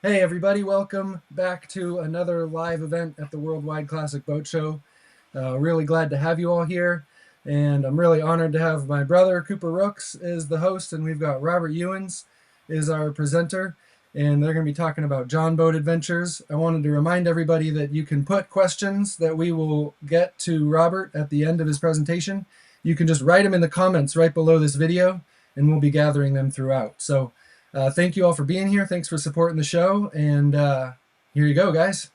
Hey everybody, welcome back to another live event at the Worldwide Classic Boat Show. Really glad to have you all here, and I'm really honored to have my brother Cooper Rooks is the host, and we've got Robert Youens is our presenter, and they're going to be talking about John boat adventures. I wanted to remind everybody that you can put questions that we will get to Robert at the end of his presentation. You can just write them in the comments right below this video, and we'll be gathering them throughout. So thank you all for being here. Thanks for supporting the show. And here you go, guys.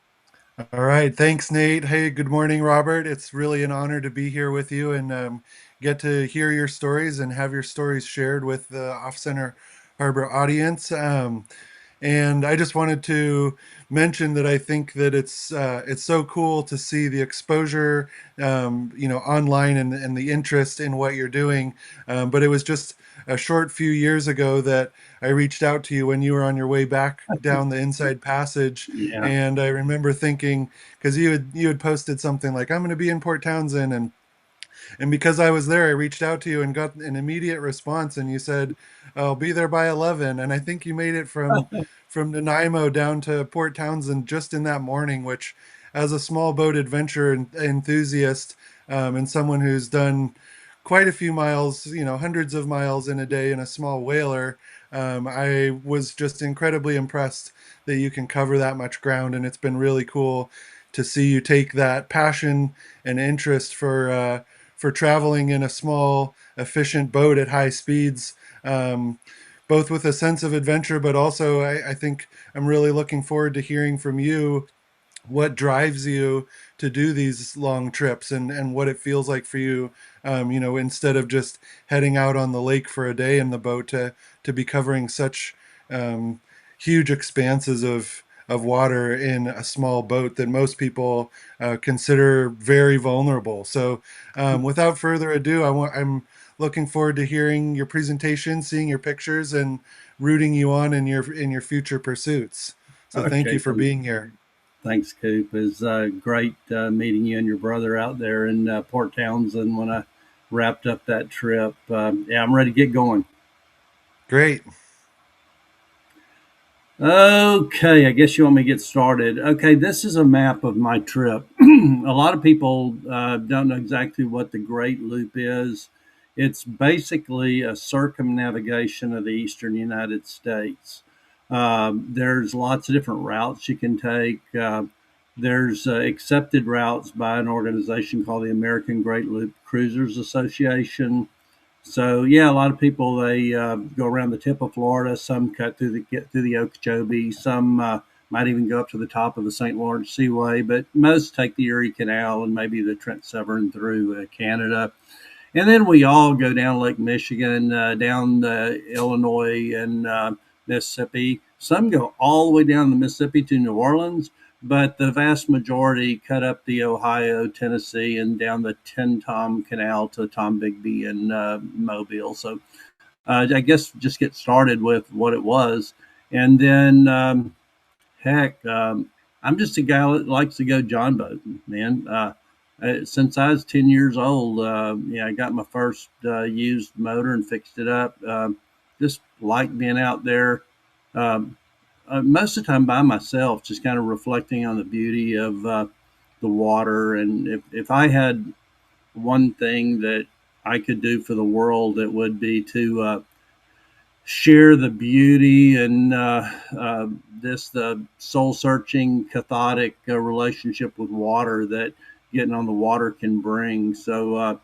All right. Thanks, Nate. Hey, good morning, Robert. It's really an honor to be here with you and get to hear your stories and have your stories shared with the Off Center Harbor audience. And I just wanted to mention that I think that it's so cool to see the exposure, online and the interest in what you're doing. But it was just a short few years ago that I reached out to you when you were on your way back down the Inside Passage, Yeah. and I remember thinking because you had posted something like I'm going to be in Port Townsend, and because I was there, I reached out to you and got an immediate response, and you said, "I'll be there by 11." And I think you made it from Nanaimo down to Port Townsend just in that morning, which, as a small boat adventure enthusiast, and someone who's done quite a few miles, hundreds of miles in a day in a small whaler, I was just incredibly impressed that you can cover that much ground, and it's been really cool to see you take that passion and interest for traveling in a small, efficient boat at high speeds, both with a sense of adventure, but also I think I'm really looking forward to hearing from you what drives you to do these long trips and what it feels like for you, instead of just heading out on the lake for a day in the boat to be covering such um, huge expanses of water in a small boat that most people consider very vulnerable. So, without further ado, I'm looking forward to hearing your presentation, seeing your pictures, and rooting you on in your future pursuits. So, thank you Okay. for being here. Thanks, Coop. It's great meeting you and your brother out there in Port Townsend when I wrapped up that trip. Yeah, I'm ready to get going. Great. Okay, I guess you want me to get started. Okay, this is a map of my trip. A lot of people don't know exactly what the Great Loop is. It's basically a circumnavigation of the eastern United States. There's lots of different routes you can take. There's accepted routes by an organization called the American Great Loop Cruisers Association. So yeah, a lot of people they go around the tip of Florida. Some cut through the get through the Okeechobee. Some might even go up to the top of the St. Lawrence Seaway. But most take the Erie Canal and maybe the Trent Severn through Canada. And then we all go down Lake Michigan, down Illinois and Mississippi. Some go all the way down the Mississippi to New Orleans, but the vast majority cut up the Ohio, Tennessee, and down the Ten Tom Canal to Tombigbee and Mobile. So I guess just get started with what it was. And then, heck, I'm just a guy that likes to go John boating, man. Since I was 10 years old, I got my first used motor and fixed it up. Just like being out there, um, most of the time by myself, just kind of reflecting on the beauty of the water. And if I had one thing that I could do for the world, it would be to share the beauty and this the soul searching cathartic relationship with water that getting on the water can bring. So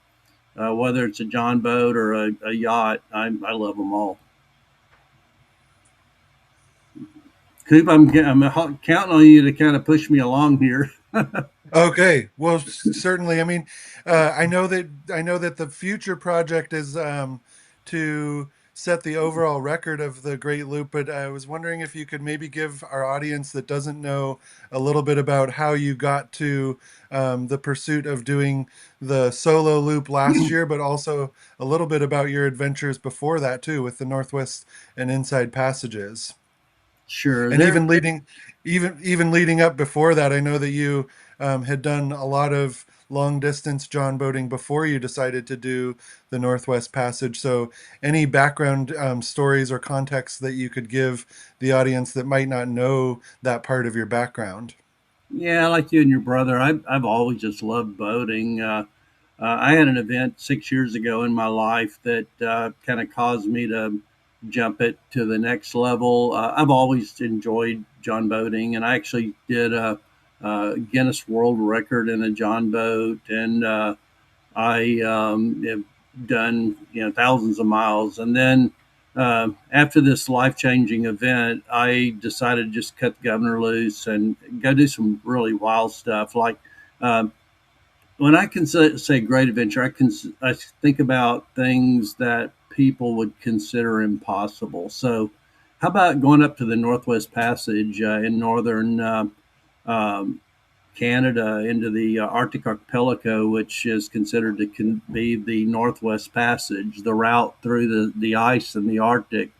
whether it's a John boat or a yacht, I love them all. Coop, I'm counting on you to kind of push me along here. Okay. Well, certainly. I mean, I know that the future project is to set the overall record of the Great Loop, but I was wondering if you could maybe give our audience that doesn't know a little bit about how you got to the pursuit of doing the solo loop last year, but also a little bit about your adventures before that too, with the Northwest and Inside Passages. Sure, And there. even leading up before that, I know that you had done a lot of long distance John boating before you decided to do the Northwest Passage. So, any background stories or context that you could give the audience that might not know that part of your background? Yeah, like you and your brother, I've always just loved boating. I had an event 6 years ago in my life that kind of caused me to jump it to the next level. I've always enjoyed John boating, and I actually did a Guinness World Record in a John boat, and I have done thousands of miles. And then after this life changing event, I decided to just cut the governor loose and go do some really wild stuff. Like when I can say great adventure, I think about things that people would consider impossible. So, how about going up to the Northwest Passage in northern um, Canada into the Arctic archipelago, which is considered to be the Northwest Passage, the route through the ice in the Arctic.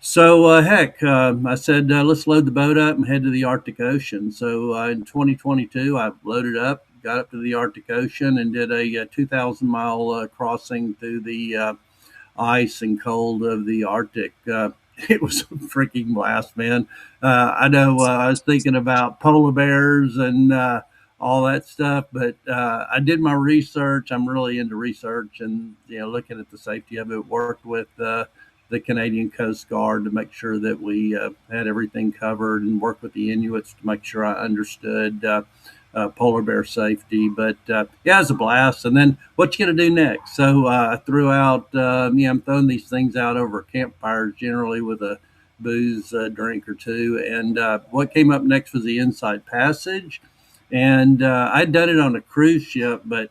So, heck, I said, let's load the boat up and head to the Arctic Ocean. So, in 2022, I loaded up, got up to the Arctic Ocean, and did a 2,000 mile crossing through the ice and cold of the Arctic. It was a freaking blast, man. I know I was thinking about polar bears and all that stuff, but I did my research. I'm really into research and looking at the safety of it. Worked with the Canadian Coast Guard to make sure that we had everything covered, and worked with the Inuits to make sure I understood polar bear safety. But yeah, it was a blast. And then what you going to do next? So I threw out, I'm throwing these things out over campfires, generally with a booze drink or two. And what came up next was the Inside Passage. And I'd done it on a cruise ship, but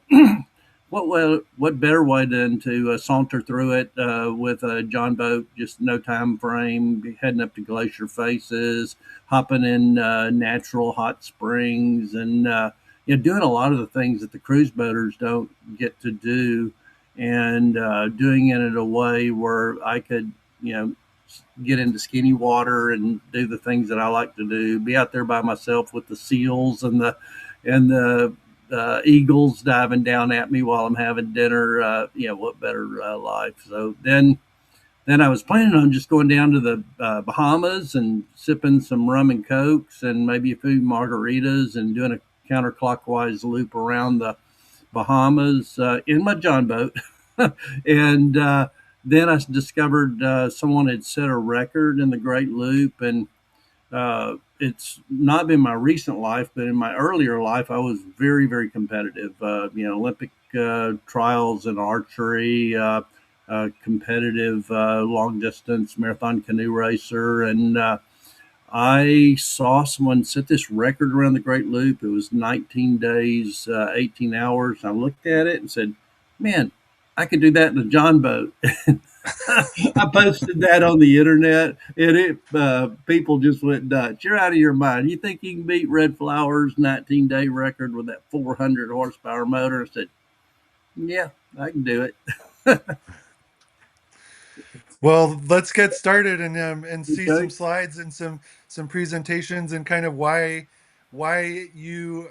what better way than to saunter through it with a John boat, just no time frame, heading up to Glacier Faces, hopping in natural hot springs, and doing a lot of the things that the cruise boaters don't get to do, and doing it in a way where I could, get into skinny water and do the things that I like to do. Be out there by myself with the seals and the eagles diving down at me while I'm having dinner. What better life? So then I was planning on just going down to the Bahamas and sipping some rum and cokes and maybe a few margaritas and doing a counterclockwise loop around the Bahamas in my John boat. And then I discovered someone had set a record in the Great Loop, and it's not been my recent life, but in my earlier life, I was very, very competitive. Olympic trials in archery, competitive long distance marathon canoe racer, and I saw someone set this record around the Great Loop. It was 19 days, 18 hours. I looked at it and said, "Man, I could do that in a John boat." I posted that on the internet, and people just went nuts. You're out of your mind. You think you can beat Red Flower's 19-day record with that 400 horsepower motor? I said, yeah, I can do it. Well, let's get started and see some Okay. slides and some presentations and kind of why you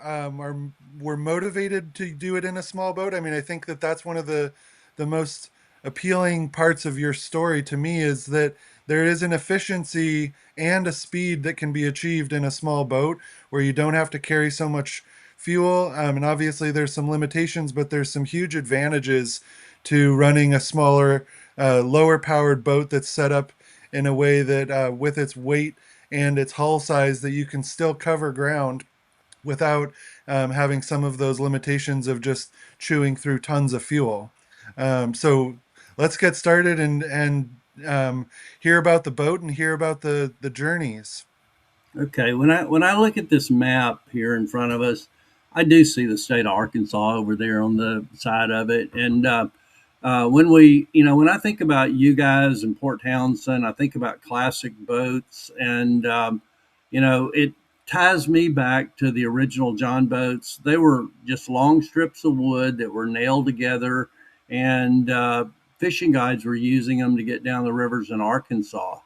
were motivated to do it in a small boat. I mean, I think that that's one of the most appealing parts of your story to me is that there is an efficiency and a speed that can be achieved in a small boat where you don't have to carry so much fuel. And obviously, there's some limitations, but there's some huge advantages to running a smaller lower powered boat that's set up in a way that with its weight and its hull size that you can still cover ground without having some of those limitations of just chewing through tons of fuel. So let's get started and hear about the boat and hear about the journeys. Okay. When I look at this map here in front of us, I do see the state of Arkansas over there on the side of it, and when I think about you guys in Port Townsend, I think about classic boats, and it ties me back to the original John boats. They were just long strips of wood that were nailed together, and fishing guides were using them to get down the rivers in Arkansas.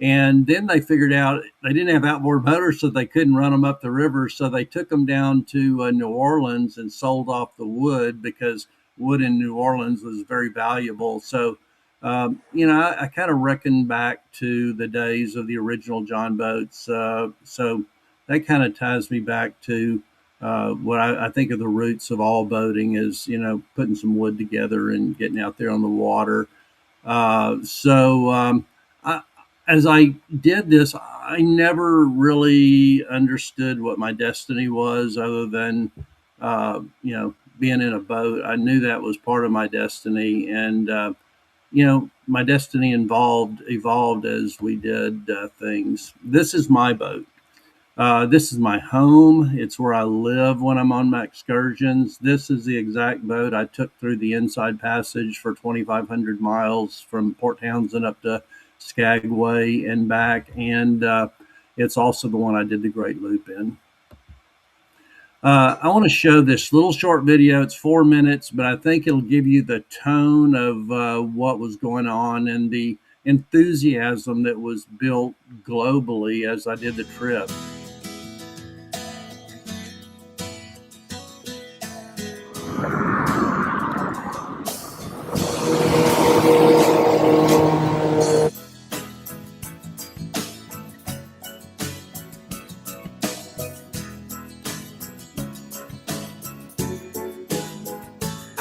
And then they figured out they didn't have outboard motors, so they couldn't run them up the river. So they took them down to New Orleans and sold off the wood because wood in New Orleans was very valuable. So, I kind of reckon back to the days of the original John boats. So that kind of ties me back to what I think of the roots of all boating is, putting some wood together and getting out there on the water. As I did this, I never really understood what my destiny was other than, being in a boat. I knew that was part of my destiny. And, my destiny evolved as we did things. This is my boat. This is my home. It's where I live when I'm on my excursions. This is the exact boat I took through the Inside Passage for 2,500 miles from Port Townsend up to Skagway and back. And it's also the one I did the Great Loop in. I want to show this little short video. It's 4 minutes, but I think it'll give you the tone of what was going on and the enthusiasm that was built globally as I did the trip.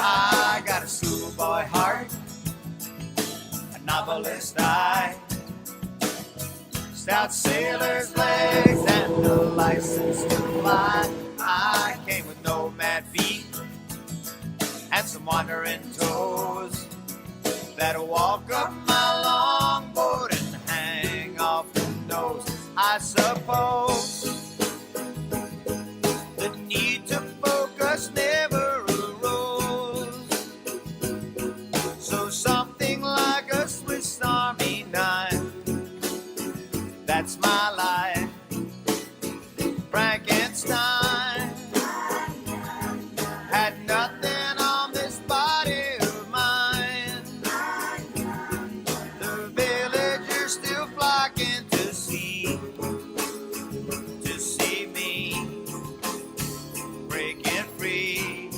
I got a schoolboy heart, a novelist eye, stout sailor's legs, and a license to fly. I came with nomad feet and some wandering toes that'll walk up my longboard and hang off the nose. I suppose the need to focus never arose, so something like a Swiss Army knife, that's my life. Frankenstein had nothing on this body of mine. The villagers still flocking to see me breaking free,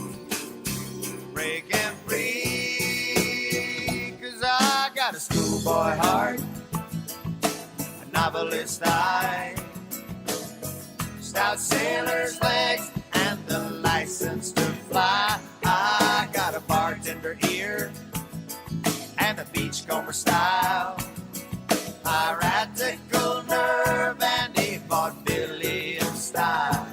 'cause I got a schoolboy heart, a novelist eye, stout sailor's legs, and the license to fly. I got a bartender ear and a beachcomber style, piratical nerve, and a vaudevillian style.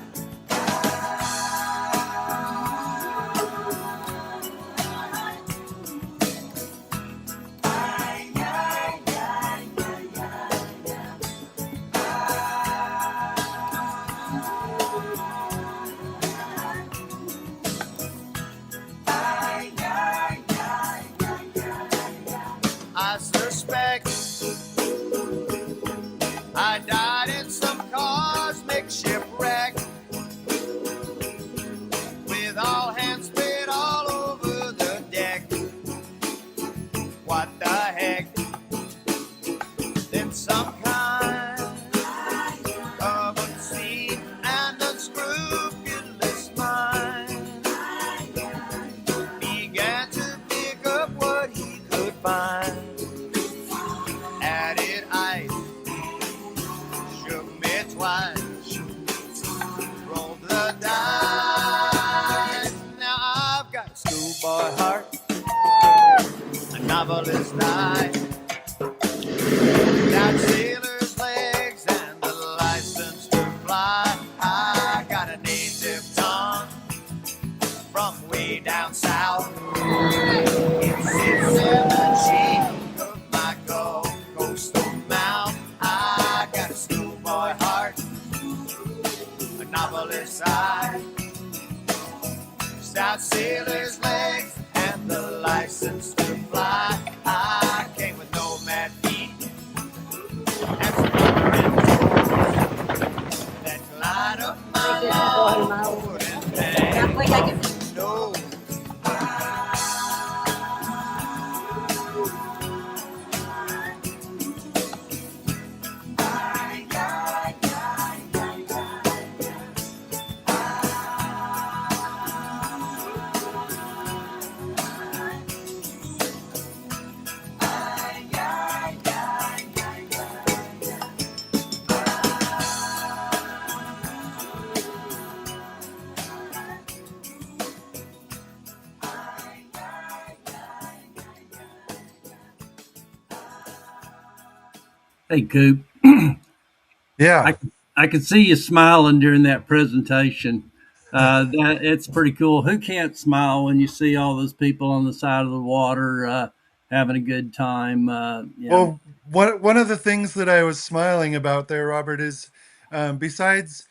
I suspect I died in some cosmic shipwreck, with all hands spread all over the deck. What the heck? Then some kind of unseen and unscrupulous mind began to pick up what he could find. Added ice, shook me twice, rolled the dice. Now I've got a schoolboy heart, a novelist eye, got sailor's legs, and the license to fly. I got a native tongue from way down south. It sits in the cheek of my Gulf coastal mouth. I got a schoolboy heart, a novelist's eye, stout sailor's legs, and the license to fly. I came with nomad feet and some wandering toes that glide up my longboard and hang off the nose. Hey, Coop. Yeah. I I could see you smiling during that presentation. That it's pretty cool. Who can't smile when you see all those people on the side of the water having a good time? Well, one of the things that I was smiling about there, Robert, is besides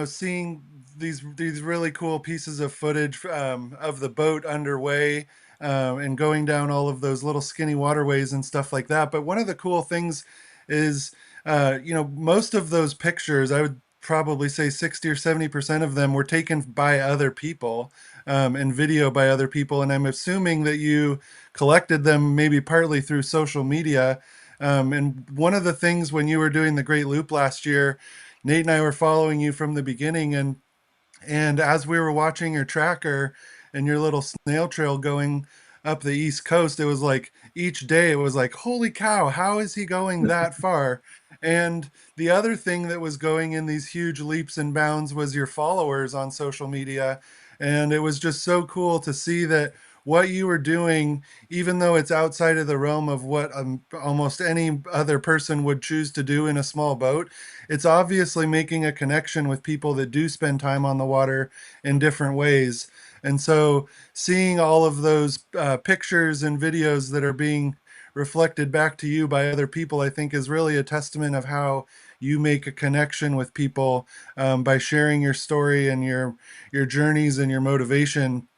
seeing these really cool pieces of footage of the boat underway and going down all of those little skinny waterways and stuff like that. But one of the cool things is most of those pictures, I would probably say 60 or 70% of them were taken by other people and video by other people, and I'm assuming that you collected them maybe partly through social media. And one of the things when you were doing the Great Loop last year, Nate and I were following you from the beginning, and as we were watching your tracker and your little snail trail going up the East Coast, it was like each day it was like, holy cow, how is he going that far? And the other thing that was going in these huge leaps and bounds was your followers on social media. And it was just so cool to see that what you were doing, even though it's outside of the realm of what almost any other person would choose to do in a small boat, it's obviously making a connection with people that do spend time on the water in different ways. And so seeing all of those pictures and videos that are being reflected back to you by other people, I think is really a testament of how you make a connection with people by sharing your story and your journeys and your motivation,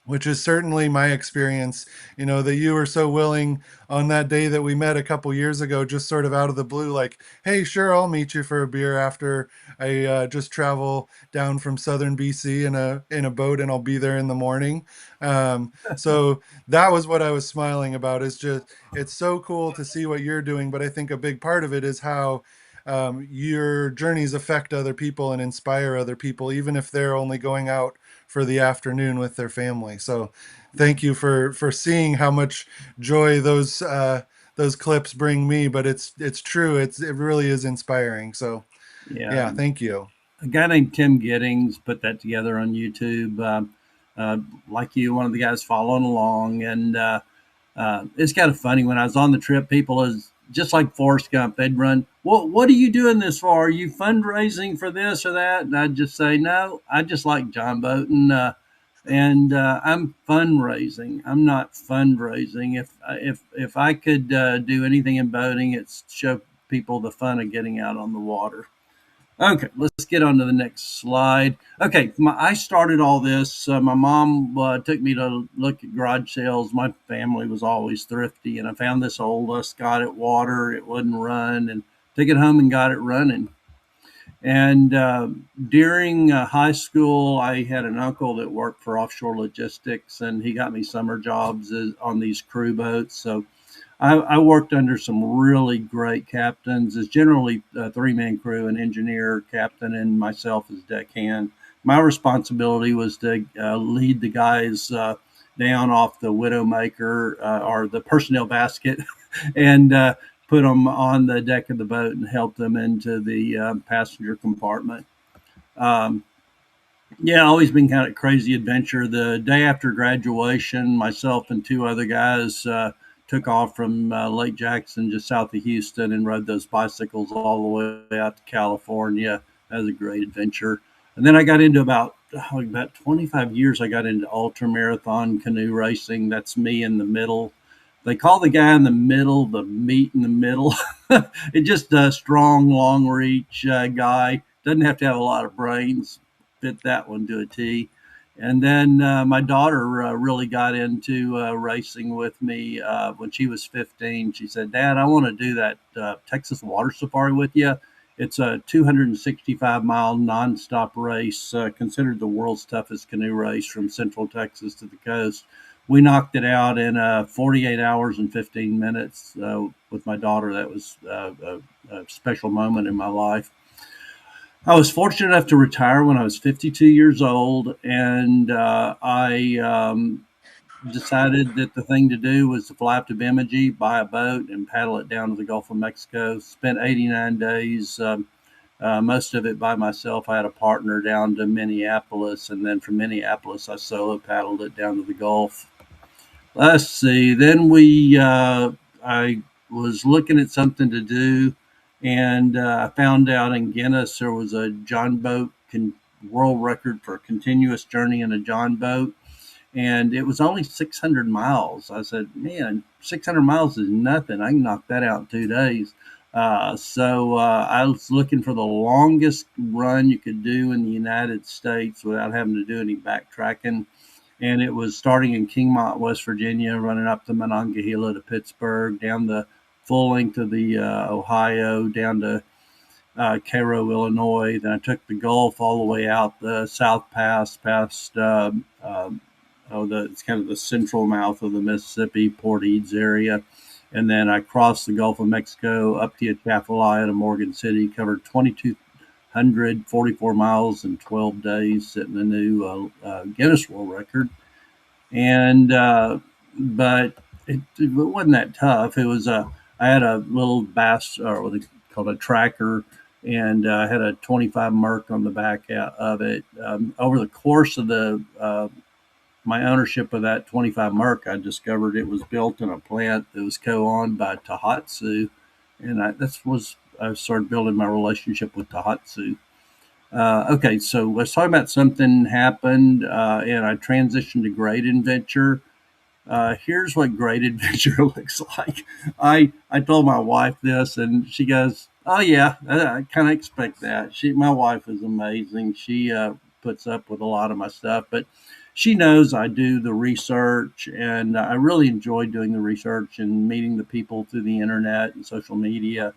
which is certainly my experience. That you were so willing on that day that we met a couple years ago, just sort of out of the blue, like, hey, sure, I'll meet you for a beer after I just travel down from southern BC in a boat, and I'll be there in the morning. So that was what I was smiling about, is just it's so cool to see what you're doing, but I think a big part of it is how your journeys affect other people and inspire other people, even if they're only going out for the afternoon with their family. So thank you for seeing how much joy those clips bring me. But it's true. It really is inspiring. So yeah. yeah, thank you. A guy named Tim Giddings put that together on YouTube. Like you, one of the guys following along, and it's kind of funny. When I was on the trip, people is just like Forrest Gump. They'd run, what are you doing this for? Are you fundraising for this or that? And I'd just say, no, I just like John boating. And I'm fundraising. I'm not fundraising. If I could do anything in boating, it's show people the fun of getting out on the water. Okay, let's get on to the next slide. Okay, I started all this. My mom took me to look at garage sales. My family was always thrifty, and I found this old Scott at water. It wouldn't run, and took it home and got it running. And during high school, I had an uncle that worked for offshore logistics, and he got me summer jobs on these crew boats. So I worked under some really great captains. It's generally a three-man crew, an engineer, captain, and myself as deckhand. My responsibility was to lead the guys down off the Widowmaker or the personnel basket and put them on the deck of the boat and help them into the passenger compartment. Um, yeah, always been kind of crazy adventure. The day after graduation, myself and two other guys took off from Lake Jackson, just south of Houston, and rode those bicycles all the way out to California. That was a great adventure. And then I got into about 25 years. I got into ultra marathon canoe racing. That's me in the middle. They call the guy in the middle the meat in the middle. It's just a strong, long reach guy. Doesn't have to have a lot of brains. Fit that one to a T. And then my daughter really got into racing with me when she was 15. She said, Dad, I want to do that Texas water safari with you. It's a 265-mile nonstop race, considered the world's toughest canoe race from central Texas to the coast. We knocked it out in 48 hours and 15 minutes with my daughter. That was a special moment in my life. I was fortunate enough to retire when I was 52 years old, and I decided that the thing to do was to fly up to Bemidji, buy a boat, and paddle it down to the Gulf of Mexico. Spent 89 days, most of it by myself. I had a partner down to Minneapolis, and then from Minneapolis, I solo paddled it down to the Gulf. Let's see. Then I was looking at something to do, And I found out in Guinness there was a John boat world record for a continuous journey in a John boat, and it was only 600 miles. I said, man, 600 miles is nothing. I can knock that out in 2 days. So I was looking for the longest run you could do in the United States without having to do any backtracking. And it was starting in Kingmont, West Virginia, running up to Monongahela to Pittsburgh, down the full length of the Ohio, down to Cairo, Illinois. Then I took the Gulf all the way out the South Pass, past it's kind of the central mouth of the Mississippi, Port Eads area. And then I crossed the Gulf of Mexico up to Atchafalaya to Morgan City, covered 2,244 miles in 12 days, setting a new Guinness World Record. And but it wasn't that tough. It was I had a little bass, or what they called a tracker, and I had a 25 Merc on the back of it. Over the course of my ownership of that 25 Merc, I discovered it was built in a plant that was co-owned by Tohatsu, and I started building my relationship with Tohatsu. Okay, so let's talk about something happened, and I transitioned to Great Adventure. Here's what Great Adventure looks like. I told my wife this, and she goes, "Oh yeah, I kind of expect that." My wife is amazing. She puts up with a lot of my stuff, but she knows I do the research, and I really enjoy doing the research and meeting the people through the internet and social media,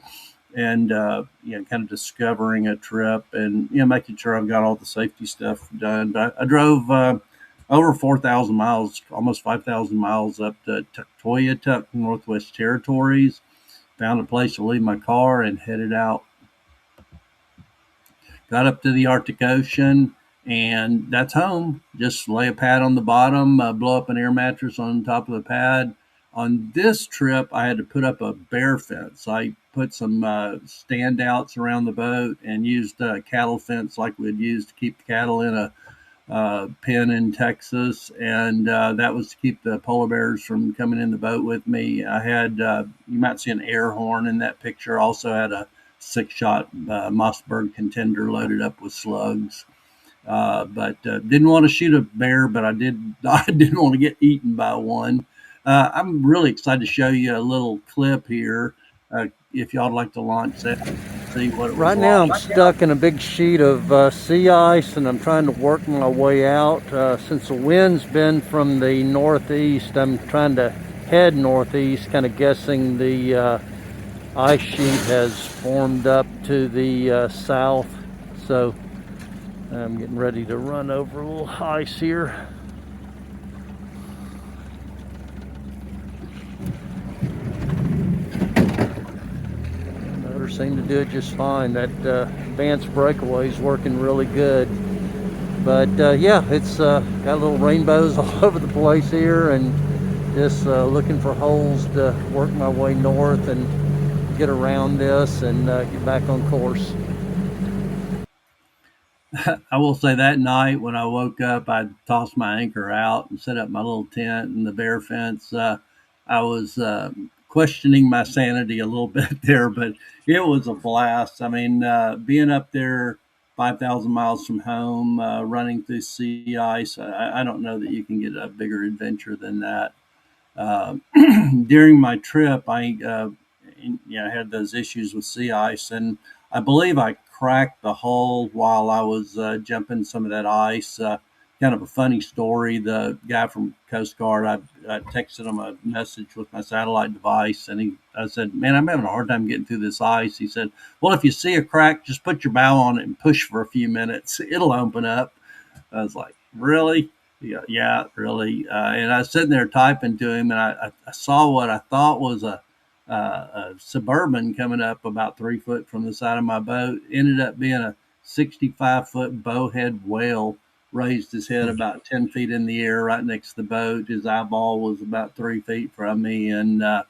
and kind of discovering a trip, and making sure I've got all the safety stuff done. But I drove over 4,000 miles, almost 5,000 miles up to Tuktoyaktuk, Northwest Territories. Found a place to leave my car and headed out. Got up to the Arctic Ocean, and that's home. Just lay a pad on the bottom, blow up an air mattress on top of the pad. On this trip, I had to put up a bear fence. I put some standouts around the boat and used a cattle fence like we'd use to keep the cattle in a pen in Texas, and that was to keep the polar bears from coming in the boat with me. I had, you might see an air horn in that picture. Also had a 6-shot Mossberg contender loaded up with slugs. But didn't want to shoot a bear, but I didn't want to get eaten by one. I'm really excited to show you a little clip here. If y'all would like to launch that, see what it was right now. like. I'm stuck in a big sheet of sea ice, and I'm trying to work my way out. Since the wind's been from the northeast, I'm trying to head northeast, kind of guessing the ice sheet has formed up to the south. So I'm getting ready to run over a little ice here. Motor seemed to do it just fine. That advanced breakaway is working really good. But yeah, it's got little rainbows all over the place here, and just looking for holes to work my way north and get around this and get back on course. I will say that night when I woke up, I tossed my anchor out and set up my little tent and the bear fence. I was questioning my sanity a little bit there, but it was a blast. I mean, being up there 5,000 miles from home, running through sea ice, I don't know that you can get a bigger adventure than that. During my trip, I had those issues with sea ice, and I believe I cracked the hull while I was jumping some of that ice. Kind of a funny story. The guy from Coast Guard, I texted him a message with my satellite device, and I said, "Man, I'm having a hard time getting through this ice." He said, "Well, if you see a crack, just put your bow on it and push for a few minutes. It'll open up." I was like, "Really?" Yeah, really. And I was sitting there typing to him, and I saw what I thought was a Suburban coming up about 3 foot from the side of my boat. Ended up being a 65-foot bowhead whale. Raised his head about 10 feet in the air right next to the boat. His eyeball was about 3 feet from me. And I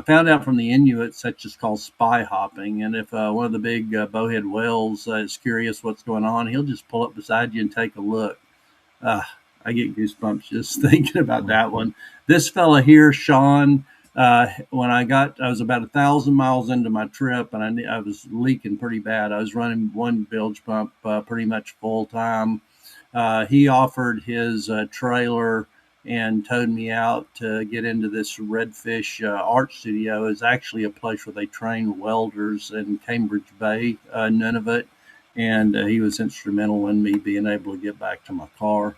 found out from the Inuits that's just called spy hopping. And if one of the big bowhead whales is curious what's going on, he'll just pull up beside you and take a look. I get goosebumps just thinking about that one. This fella here, Sean, When I was about 1,000 miles into my trip, and I was leaking pretty bad. I was running one bilge pump pretty much full time. He offered his trailer and towed me out to get into this Redfish art studio. It's actually a place where they train welders in Cambridge Bay, Nunavut, and he was instrumental in me being able to get back to my car.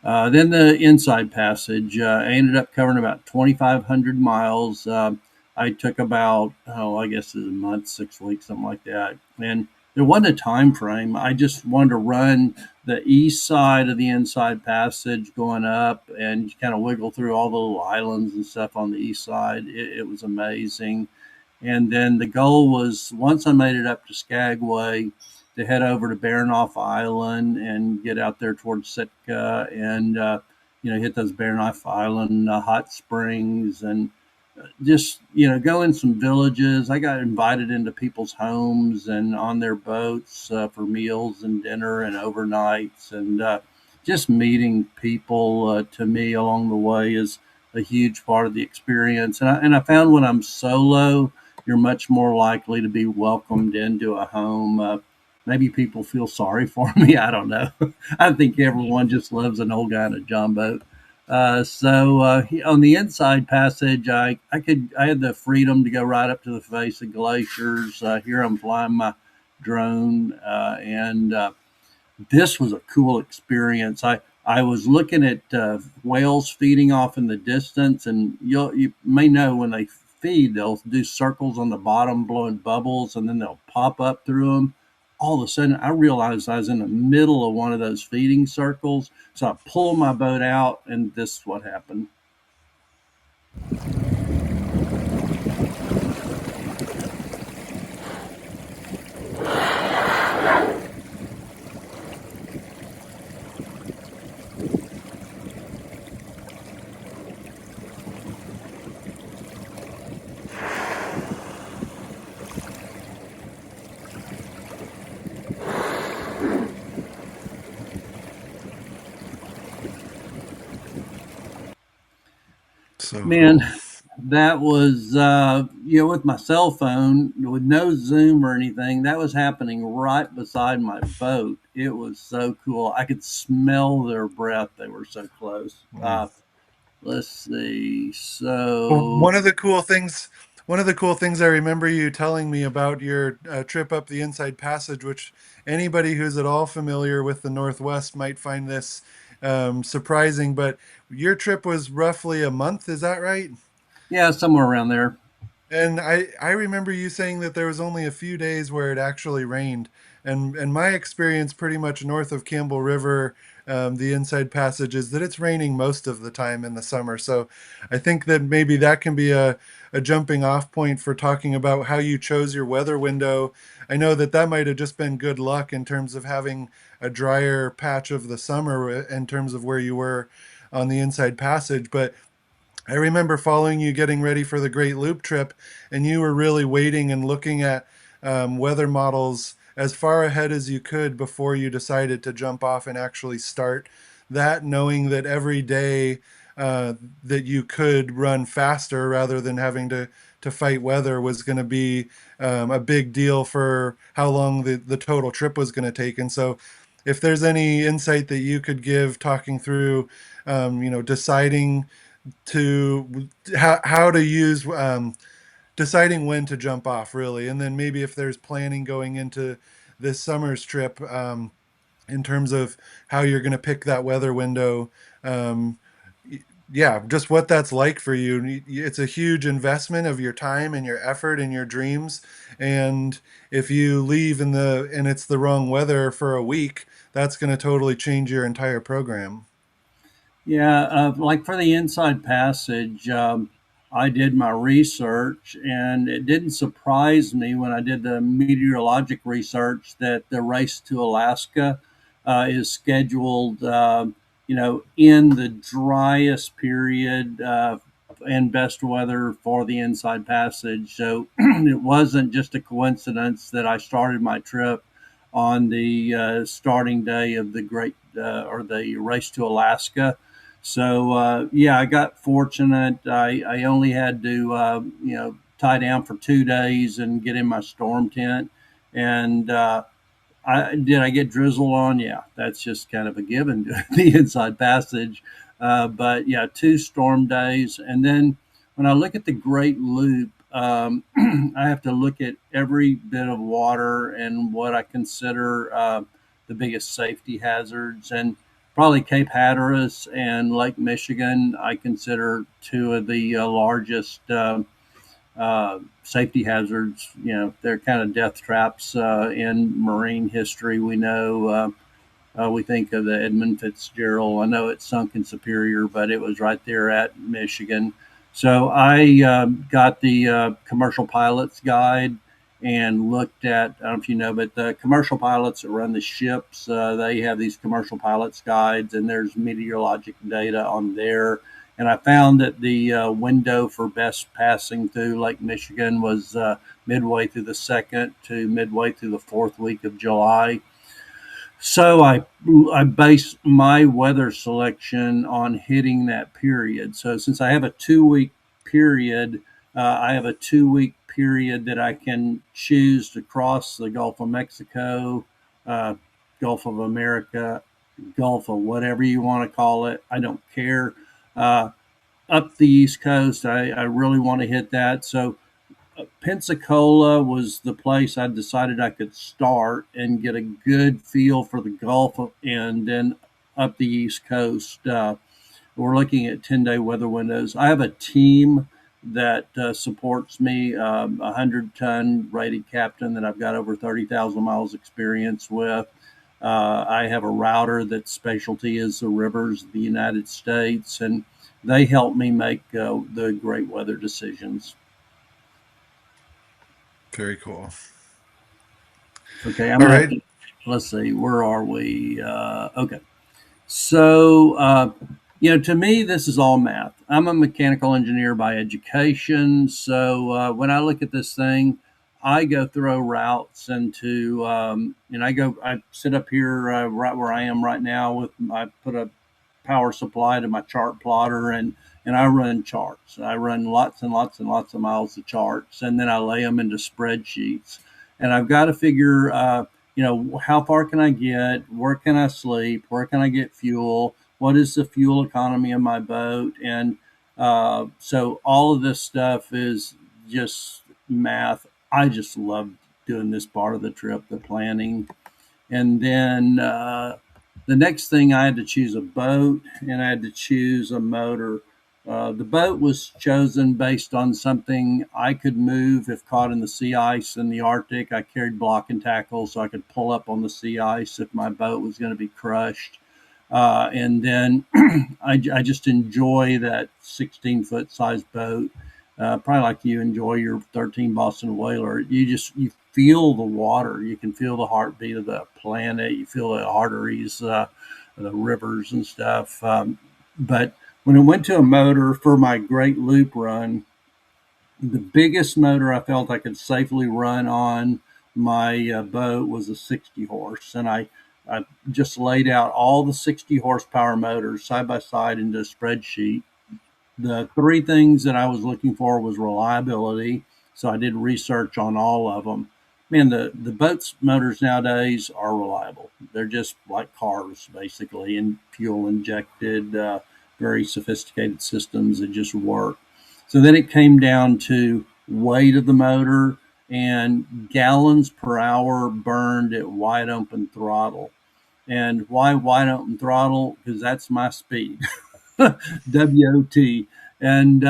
Then the inside passage, I ended up covering about 2,500 miles. I took about, I guess it was a month, 6 weeks, something like that. And there wasn't a time frame. I just wanted to run the east side of the inside passage going up and kind of wiggle through all the little islands and stuff on the east side. It was amazing. And then the goal was, once I made it up to Skagway, to head over to Baranof Island and get out there towards Sitka and hit those Baranof Island hot springs and just go in some villages. I got invited into people's homes and on their boats for meals and dinner and overnights, and just meeting people to me along the way is a huge part of the experience. And I found when I'm solo, you're much more likely to be welcomed into a home. Maybe people feel sorry for me. I don't know. I think everyone just loves an old guy in a John boat. On the inside passage, I had the freedom to go right up to the face of glaciers. Here I'm flying my drone, and this was a cool experience. I was looking at whales feeding off in the distance, and you may know when they feed, they'll do circles on the bottom, blowing bubbles, and then they'll pop up through them. All of a sudden, I realized I was in the middle of one of those feeding circles. So I pulled my boat out, and this is what happened. So Man, that was with my cell phone with no zoom or anything. That was happening right beside my boat. It was so cool. I could smell their breath. They were so close. Let's see. Well, So one of the cool things I remember you telling me about your trip up the Inside Passage, which anybody who's at all familiar with the Northwest might find this surprising, but your trip was roughly a month, is that right? yeah, somewhere around there. And I remember you saying that there was only a few days where it actually rained. And my experience pretty much north of Campbell River, the Inside Passage, is that it's raining most of the time in the summer. So I think that maybe that can be a jumping off point for talking about how you chose your weather window. I know that that might have just been good luck in terms of having a drier patch of the summer in terms of where you were on the Inside Passage. But I remember following you getting ready for the Great Loop trip, and you were really waiting and looking at weather models as far ahead as you could before you decided to jump off and actually start that, knowing that every day that you could run faster rather than having to fight weather was going to be a big deal for how long the total trip was going to take. And so, if there's any insight that you could give talking through, deciding how to use deciding when to jump off really, and then maybe if there's planning going into this summer's trip in terms of how you're going to pick that weather window. um, yeah, just what that's like for you. It's a huge investment of your time and your effort and your dreams, and if you leave and it's the wrong weather for a week, that's going to totally change your entire program. Yeah, like for the inside passage, I did my research, and it didn't surprise me when I did the meteorologic research that the race to Alaska is scheduled, in the driest period and best weather for the inside passage. So it wasn't just a coincidence that I started my trip on the starting day of the great or the race to Alaska. So yeah, I got fortunate. I only had to tie down for 2 days and get in my storm tent. And I get drizzle on? Yeah, that's just kind of a given to the inside passage. But yeah, 2 storm days, and then when I look at the Great Loop, I have to look at every bit of water and what I consider the biggest safety hazards, and probably Cape Hatteras and Lake Michigan. I consider two of the largest. Safety hazards. They're kind of death traps in marine history. We know we think of the Edmund Fitzgerald. I know it sunk in Superior, but it was right there at Michigan. So I got the commercial pilot's guide and looked at, I don't know if you know, but the commercial pilots that run the ships, they have these commercial pilots guides, and there's meteorologic data on there. And I found that the window for best passing through Lake Michigan was midway through the second to midway through the fourth week of July. So I base my weather selection on hitting that period. So since I have a 2 week period, I have a 2 week period that I can choose to cross the Gulf of Mexico, uh, Gulf of America, Gulf of whatever you want to call it. I don't care. Uh, Up the East Coast, I really want to hit that. So Pensacola was the place I decided I could start and get a good feel for the Gulf, and then up the East Coast. We're looking at 10-day weather windows. I have a team that supports me, a 100-ton rated captain that I've got over 30,000 miles experience with. I have a router that's specialty is the rivers of the United States, and they help me make the great weather decisions. Very cool. Okay, All right. let's see, where are we? Okay. So, to me, this is all math. I'm a mechanical engineer by education. So, when I look at this thing, I go throw routes into, and I sit up here right where I am right now I put a power supply to my chart plotter, and I run charts. I run lots and lots and lots of miles of charts, and then I lay them into spreadsheets. And I've got to figure, how far can I get? Where can I sleep? Where can I get fuel? What is the fuel economy of my boat? And so all of this stuff is just math. I just love doing this part of the trip, the planning. And then the next thing, I had to choose a boat and I had to choose a motor. The boat was chosen based on something I could move if caught in the sea ice in the Arctic. I carried block and tackle so I could pull up on the sea ice if my boat was going to be crushed. And then I just enjoy that 16-foot size boat. Probably like you enjoy your 13 Boston Whaler. You feel the water. You can feel the heartbeat of the planet. You feel the arteries, the rivers and stuff. But when I went to a motor for my Great Loop run, the biggest motor I felt I could safely run on my boat was a 60 horse. And I just laid out all the 60 horsepower motors side by side into a spreadsheet. The three things that I was looking for was reliability. So I did research on all of them. Man, the boats motors nowadays are reliable. They're just like cars, basically, and fuel injected, very sophisticated systems that just work. So then it came down to weight of the motor and gallons per hour burned at wide open throttle. And why wide open throttle? Because that's my speed. WOT. And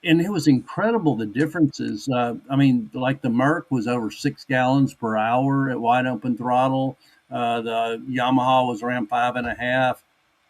and it was incredible the differences. Like the Merc was over 6 gallons per hour at wide open throttle. The Yamaha was around 5.5.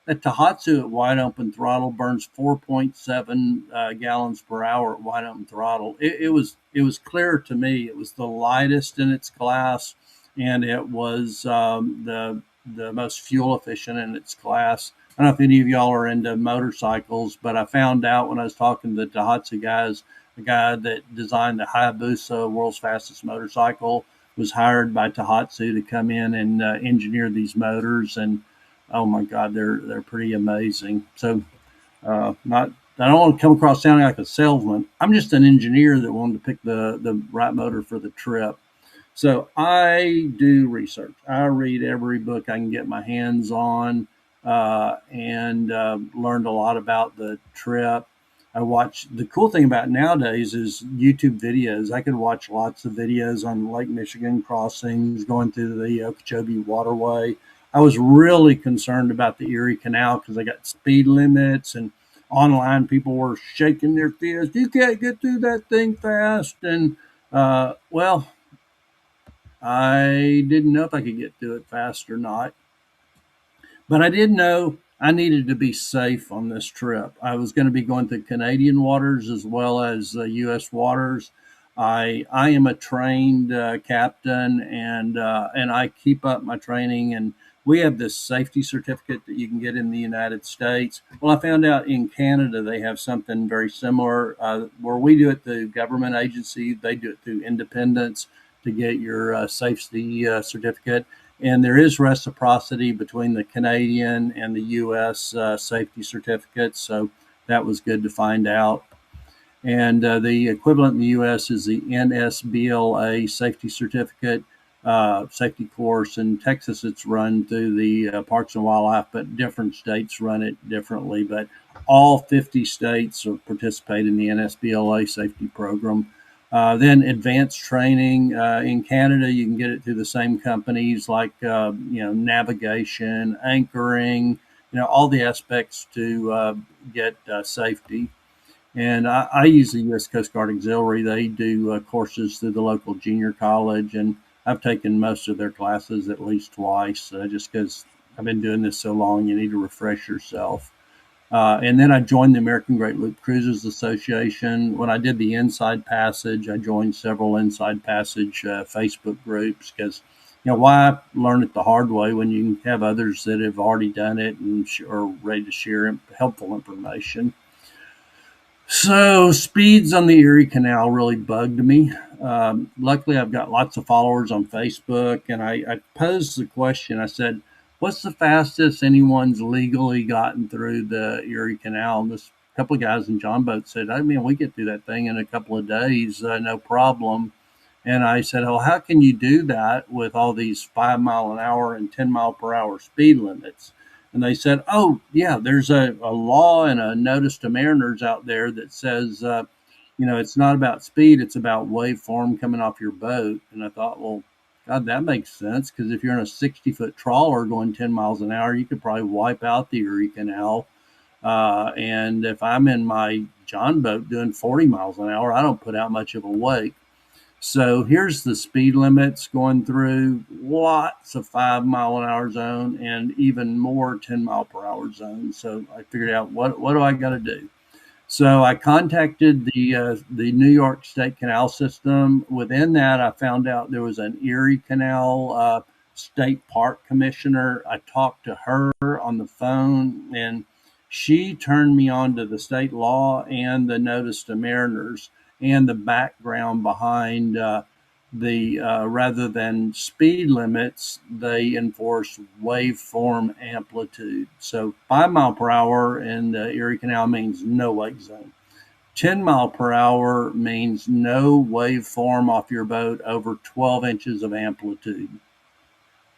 That Tohatsu at wide open throttle burns 4.7 gallons per hour at wide open throttle. It was clear to me. It was the lightest in its class, and it was the most fuel efficient in its class. I don't know if any of y'all are into motorcycles, but I found out when I was talking to the Tohatsu guys, the guy that designed the Hayabusa, world's fastest motorcycle, was hired by Tohatsu to come in and engineer these motors. And Oh my God, they're pretty amazing. So not I don't want to come across sounding like a salesman. I'm just an engineer that wanted to pick the right motor for the trip. So I do research. I read every book I can get my hands on, and learned a lot about the trip. I watch. The cool thing about nowadays is YouTube videos. I could watch lots of videos on Lake Michigan crossings, going through the Okeechobee Waterway. I was really concerned about the Erie Canal because I got speed limits, and online people were shaking their fists. You can't get through that thing fast, and well, I didn't know if I could get through it fast or not, but I did know I needed to be safe on this trip. I was going to be going through Canadian waters as well as U.S. waters. I am a trained captain, and I keep up my training. And we have this safety certificate that you can get in the United States. Well, I found out in Canada they have something very similar. Where we do it through government agency, they do it through independence to get your safety certificate. And there is reciprocity between the Canadian and the U.S. Safety certificates, so that was good to find out. And the equivalent in the U.S. is the NSBLA safety certificate, safety course. In Texas, it's run through the Parks and Wildlife, but different states run it differently. But all 50 states participate in the NSBLA safety program. Then advanced training in Canada, you can get it through the same companies like navigation, anchoring, all the aspects to get safety. And I use the U.S. Coast Guard Auxiliary. They do courses through the local junior college, and I've taken most of their classes at least twice, just because I've been doing this so long. You need to refresh yourself. And then I joined the American Great Loop Cruises Association. When I did the Inside Passage, I joined several Inside Passage Facebook groups because, why learn it the hard way when you can have others that have already done it and are ready to share helpful information. So speeds on the Erie Canal really bugged me. Luckily, I've got lots of followers on Facebook, and I posed the question. I said, "What's the fastest anyone's legally gotten through the Erie Canal?" And this couple of guys in John boat said, "I mean, we get through that thing in a couple of days, no problem." And I said, "Oh, how can you do that with all these 5 mile an hour and 10 mile per hour speed limits?" And they said, "Oh, yeah, there's a law and a notice to mariners out there that says, it's not about speed, it's about waveform coming off your boat." And I thought, well, God, that makes sense because if you're in a 60-foot trawler going 10 miles an hour, you could probably wipe out the Erie Canal. And if I'm in my John boat doing 40 miles an hour, I don't put out much of a wake. So here's the speed limits going through lots of 5 mile an hour zone and even more 10 mile per hour zones. So I figured out what do I got to do. So I contacted the New York State Canal System. Within that, I found out there was an Erie Canal State Park Commissioner. I talked to her on the phone, and she turned me on to the state law and the notice to mariners and the background behind the rather than speed limits, they enforce waveform amplitude. So 5 mile per hour in the Erie Canal means no wake zone. 10 mile per hour means no waveform off your boat over 12 inches of amplitude.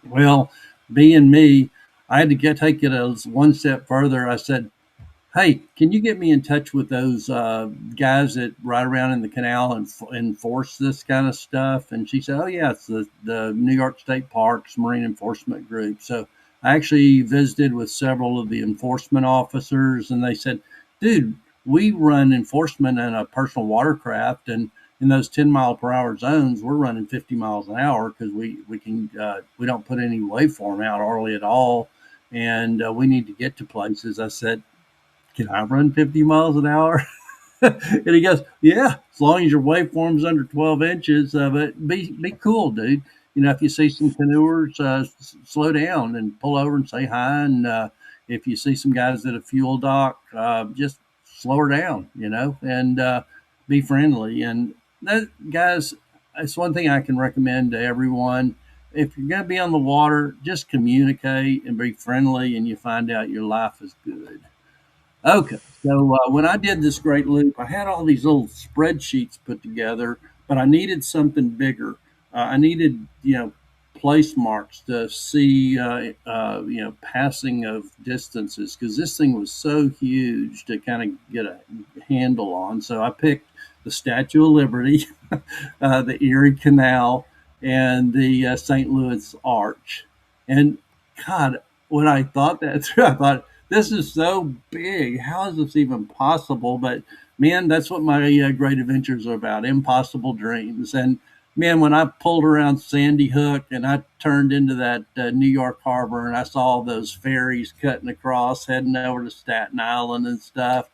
Well, being me, I had to take it as one step further. I said, "Hey, can you get me in touch with those guys that ride around in the canal and enforce this kind of stuff?" And she said, "Oh, yeah, it's the New York State Parks Marine Enforcement Group." So I actually visited with several of the enforcement officers, and they said, "Dude, we run enforcement in a personal watercraft, and in those 10 mile per hour zones, we're running 50 miles an hour because we don't put any waveform out hardly at all, and we need to get to places." I said, "Can I run 50 miles an hour?" And he goes, "Yeah, as long as your waveform's under 12 inches. But be cool, dude. If you see some canoers, slow down and pull over and say hi. And if you see some guys at a fuel dock, just slow her down, and be friendly." And that, guys, it's one thing I can recommend to everyone. if you're going to be on the water, just communicate and be friendly, and you find out your life is good. Okay, so when I did this great loop, I had all these little spreadsheets put together, but I needed something bigger. I needed, place marks to see, passing of distances, because this thing was so huge to kind of get a handle on. So I picked the Statue of Liberty, the Erie Canal, and the St. Louis Arch. And God, when I thought that through, I thought, this is so big. How is this even possible? But man, that's what my great adventures are about, impossible dreams. And man, when I pulled around Sandy Hook and I turned into that New York harbor and I saw those ferries cutting across, heading over to Staten Island and stuff,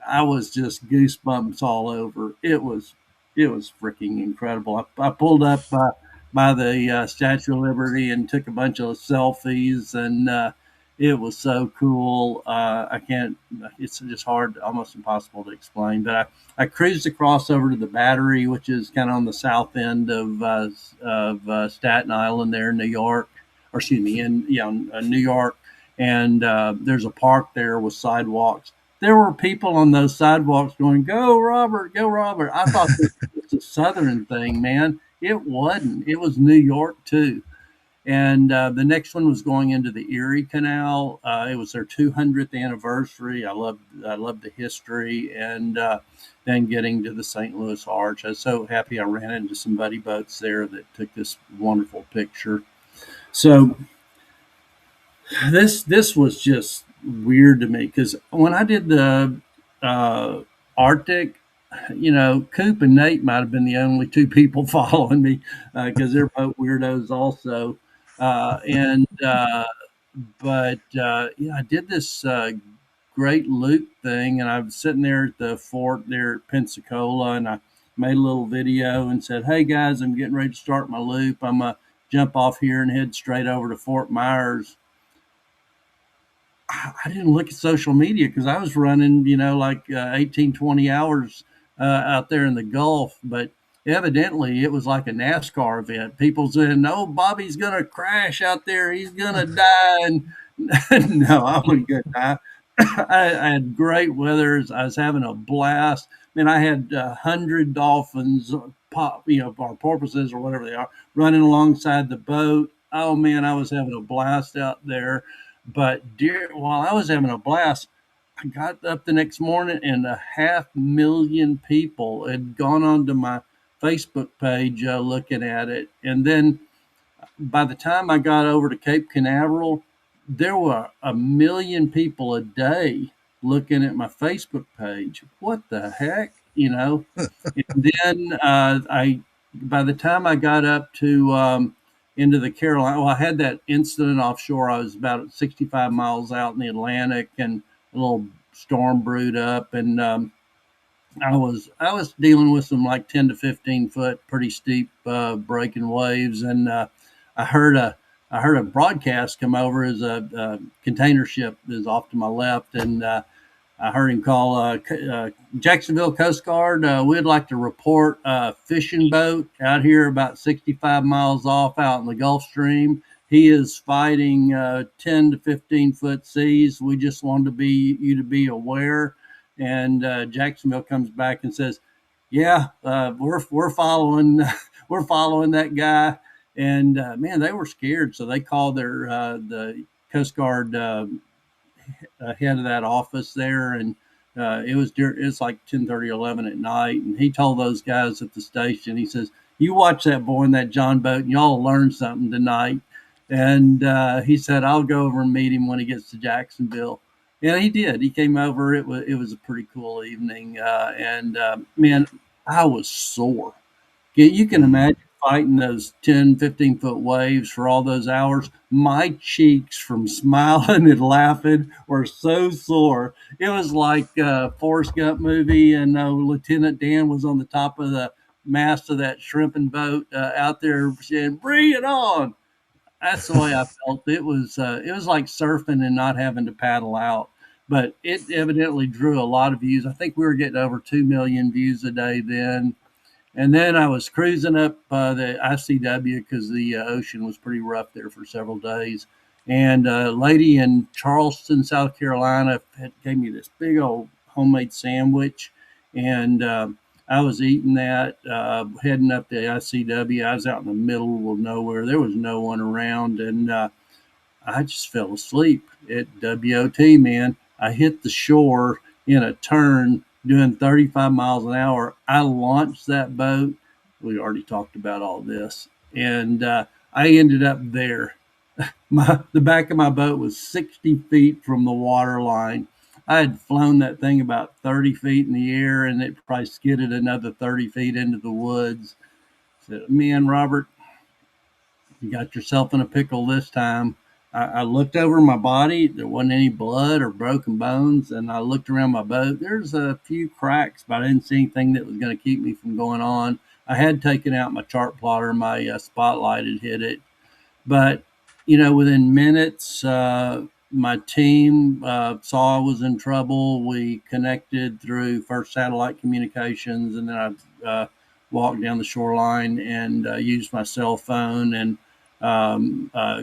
I was just goosebumps all over. It was freaking incredible. I pulled up by the Statue of Liberty and took a bunch of selfies, and it was so cool. I can't. It's just hard, almost impossible to explain. But I cruised across over to the Battery, which is kind of on the south end of Staten Island, there in New York, or excuse me, in New York. And there's a park there with sidewalks. There were people on those sidewalks going, "Go, Robert, go, Robert." I thought this was a Southern thing, man. It wasn't. It was New York, too. And the next one was going into the Erie Canal. It was their 200th anniversary. I loved the history, and then getting to the St. Louis Arch. I was so happy I ran into some buddy boats there that took this wonderful picture. So this was just weird to me, because when I did the Arctic, Coop and Nate might have been the only two people following me, because they're both weirdos also. And but yeah, I did this great loop thing, and I was sitting there at the fort there at Pensacola, and I made a little video and said, "Hey guys, I'm getting ready to start my loop. I'm gonna jump off here and head straight over to Fort Myers." I didn't look at social media because I was running, like 18, 20 hours out there in the Gulf. But evidently it was like a NASCAR event. People saying, "No, Bobby's going to crash out there. He's going to die." And no, I wasn't going to die. I had great weather. I was having a blast. I mean, I had 100 dolphins, or porpoises or whatever they are, running alongside the boat. Oh, man, I was having a blast out there. But while I was having a blast, I got up the next morning and 500,000 people had gone onto my Facebook page looking at it. And then by the time I got over to Cape Canaveral, there were 1 million people a day looking at my Facebook page. What the heck, And then by the time I got up to into the Carolina. Well, I had that incident offshore. I was about 65 miles out in the Atlantic, and a little storm brewed up, and I was dealing with some like 10 to 15 foot, pretty steep breaking waves, and I heard a broadcast come over as a container ship is off to my left, and I heard him call Jacksonville Coast Guard. We'd like to report a fishing boat out here about 65 miles off out in the Gulf Stream. He is fighting 10 to 15 foot seas. We just wanted you to be aware. And Jacksonville comes back and says, "Yeah, we're following we're following that guy." And man, they were scared, so they called the Coast Guard head of that office there, and it's like 10:30, 11 at night, and he told those guys at the station, he says, "You watch that boy in that John boat, and y'all learn something tonight." And he said, "I'll go over and meet him when he gets to Jacksonville." Yeah, he did. He came over. It was a pretty cool evening, and man, I was sore. You can imagine fighting those 10, 15-foot waves for all those hours. My cheeks from smiling and laughing were so sore. It was like a Forrest Gump movie, and Lieutenant Dan was on the top of the mast of that shrimping boat out there saying, "Bring it on." That's the way I felt. It was like surfing and not having to paddle out. But it evidently drew a lot of views. I think we were getting over 2 million views a day then. And then I was cruising up the ICW because the ocean was pretty rough there for several days. And a lady in Charleston, South Carolina, gave me this big old homemade sandwich. And I was eating that, heading up the ICW. I was out in the middle of nowhere. There was no one around. And I just fell asleep at WOT, man. I hit the shore in a turn doing 35 miles an hour. I launched that boat. We already talked about all this. And I ended up there. The back of my boat was 60 feet from the water line. I had flown that thing about 30 feet in the air, and it probably skidded another 30 feet into the woods. I said, man, Robert, you got yourself in a pickle this time. I looked over my body. There wasn't any blood or broken bones. And I looked around my boat. There's a few cracks, but I didn't see anything that was going to keep me from going on. I had taken out my chart plotter. My spotlight had hit it. But, within minutes, my team saw I was in trouble. We connected through first satellite communications, and then I walked down the shoreline and used my cell phone. And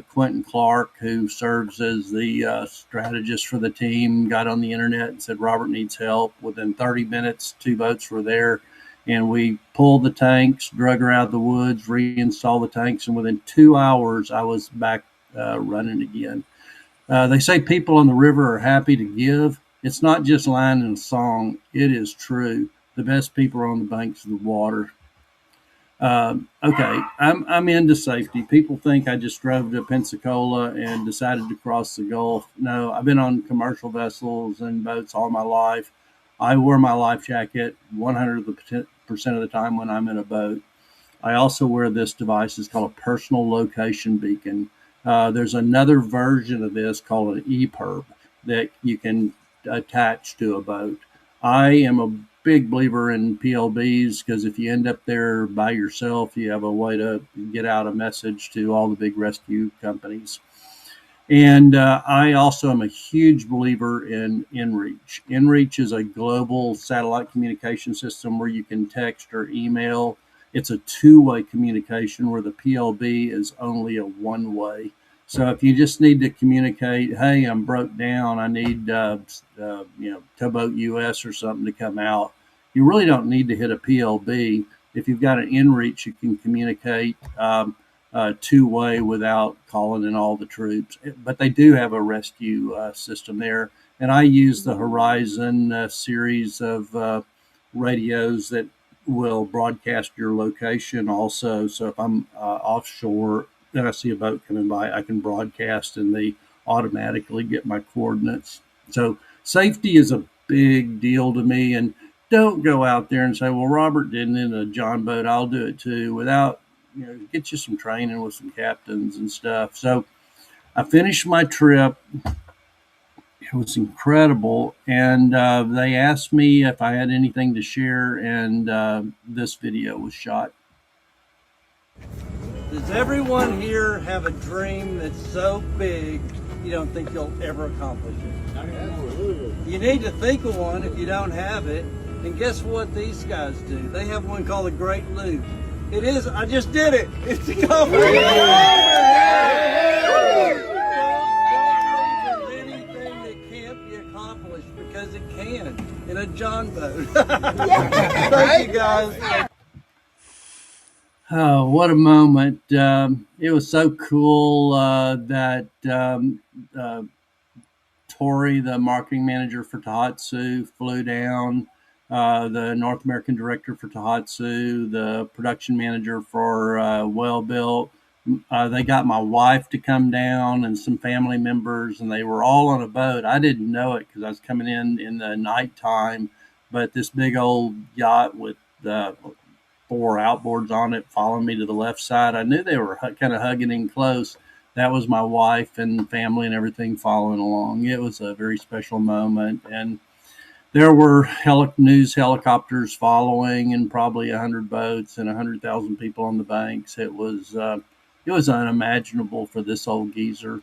Quentin Clark, who serves as the strategist for the team, got on the internet and said, Robert needs help. Within 30 minutes, 2 boats were there. And we pulled the tanks, drug her out of the woods, reinstalled the tanks. And within 2 hours, I was back running again. They say people on the river are happy to give. It's not just line and song. It is true. The best people are on the banks of the water. Okay, I'm into safety. People think I just drove to Pensacola and decided to cross the Gulf. No, I've been on commercial vessels and boats all my life. I wear my life jacket 100% of the time when I'm in a boat. I also wear this device. It's called a personal location beacon. There's another version of this called an EPIRB that you can attach to a boat. I am a big believer in PLBs because if you end up there by yourself, you have a way to get out a message to all the big rescue companies. And I also am a huge believer in inReach. inReach is a global satellite communication system where you can text or email. It's a two-way communication where the PLB is only a one-way. So if you just need to communicate, hey, I'm broke down, I need Towboat US or something to come out, you really don't need to hit a PLB. If you've got an inReach, you can communicate two-way without calling in all the troops. But they do have a rescue system there. And I use the Horizon series of radios that will broadcast your location also. So if I'm offshore and I see a boat coming by, I can broadcast and they automatically get my coordinates. So safety is a big deal to me. And don't go out there and say, well, Robert did it in a John boat, I'll do it too, without, get you some training with some captains and stuff. So I finished my trip. It was incredible. And they asked me if I had anything to share, and this video was shot. Does everyone here have a dream that's so big you don't think you'll ever accomplish it? Absolutely. You need to think of one if you don't have it. And guess what these guys do? They have one called the Great Loop. It is, I just did it. It's accomplished. Anything that can't be accomplished because it can in a John boat. Thank you guys. Oh, what a moment. It was so cool that Tori, the marketing manager for Tohatsu, flew down. The North American director for Tohatsu, the production manager for Well Built. They got my wife to come down and some family members, and they were all on a boat. I didn't know it because I was coming in the nighttime, but this big old yacht with 4 outboards on it following me to the left side. I knew they were kind of hugging in close. That was my wife and family and everything following along. It was a very special moment, and there were news helicopters following, and probably 100 boats and 100,000 people on the banks. It was unimaginable for this old geezer.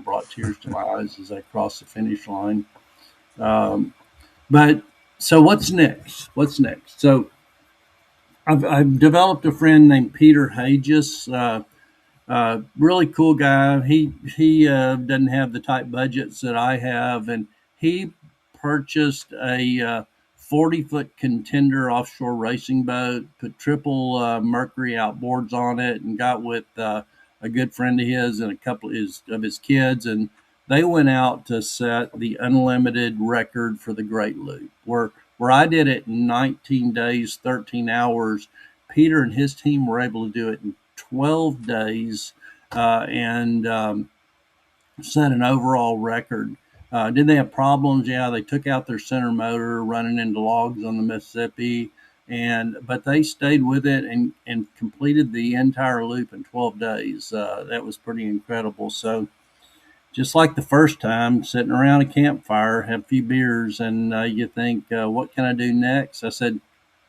Brought tears to my eyes as I crossed the finish line. But so what's next? So I've developed a friend named Peter Hages. Really cool guy. He doesn't have the type budgets that I have, and he purchased a 40-foot contender offshore racing boat, put triple Mercury outboards on it, and got with a good friend of his and a couple of his kids, and they went out to set the unlimited record for the Great Loop, where I did it in 19 days, 13 hours. Peter and his team were able to do it in 12 days and set an overall record. Did they have problems? Yeah, they took out their center motor, running into logs on the Mississippi, but they stayed with it and completed the entire loop in 12 days. That was pretty incredible. So just like the first time, sitting around a campfire, have a few beers, and you think, what can I do next? I said,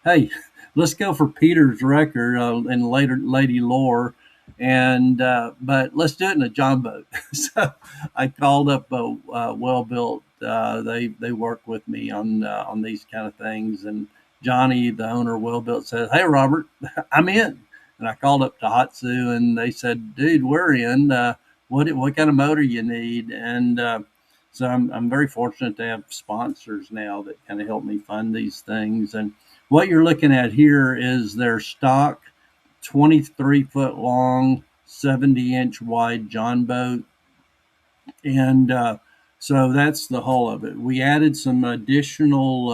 hey, let's go for Peter's record and later Lady Lore, and but let's do it in a John boat. So I called up Well Built. They work with me on these kind of things, and Johnny, the owner of Well Built, says, "Hey, Robert, I'm in." And I called up to Hatsu, and they said, "Dude, we're in. What kind of motor you need?" And so I'm very fortunate to have sponsors now that kind of help me fund these things. And what you're looking at here is their stock 23-foot long, 70-inch wide John boat. And so that's the whole of it. We added some additional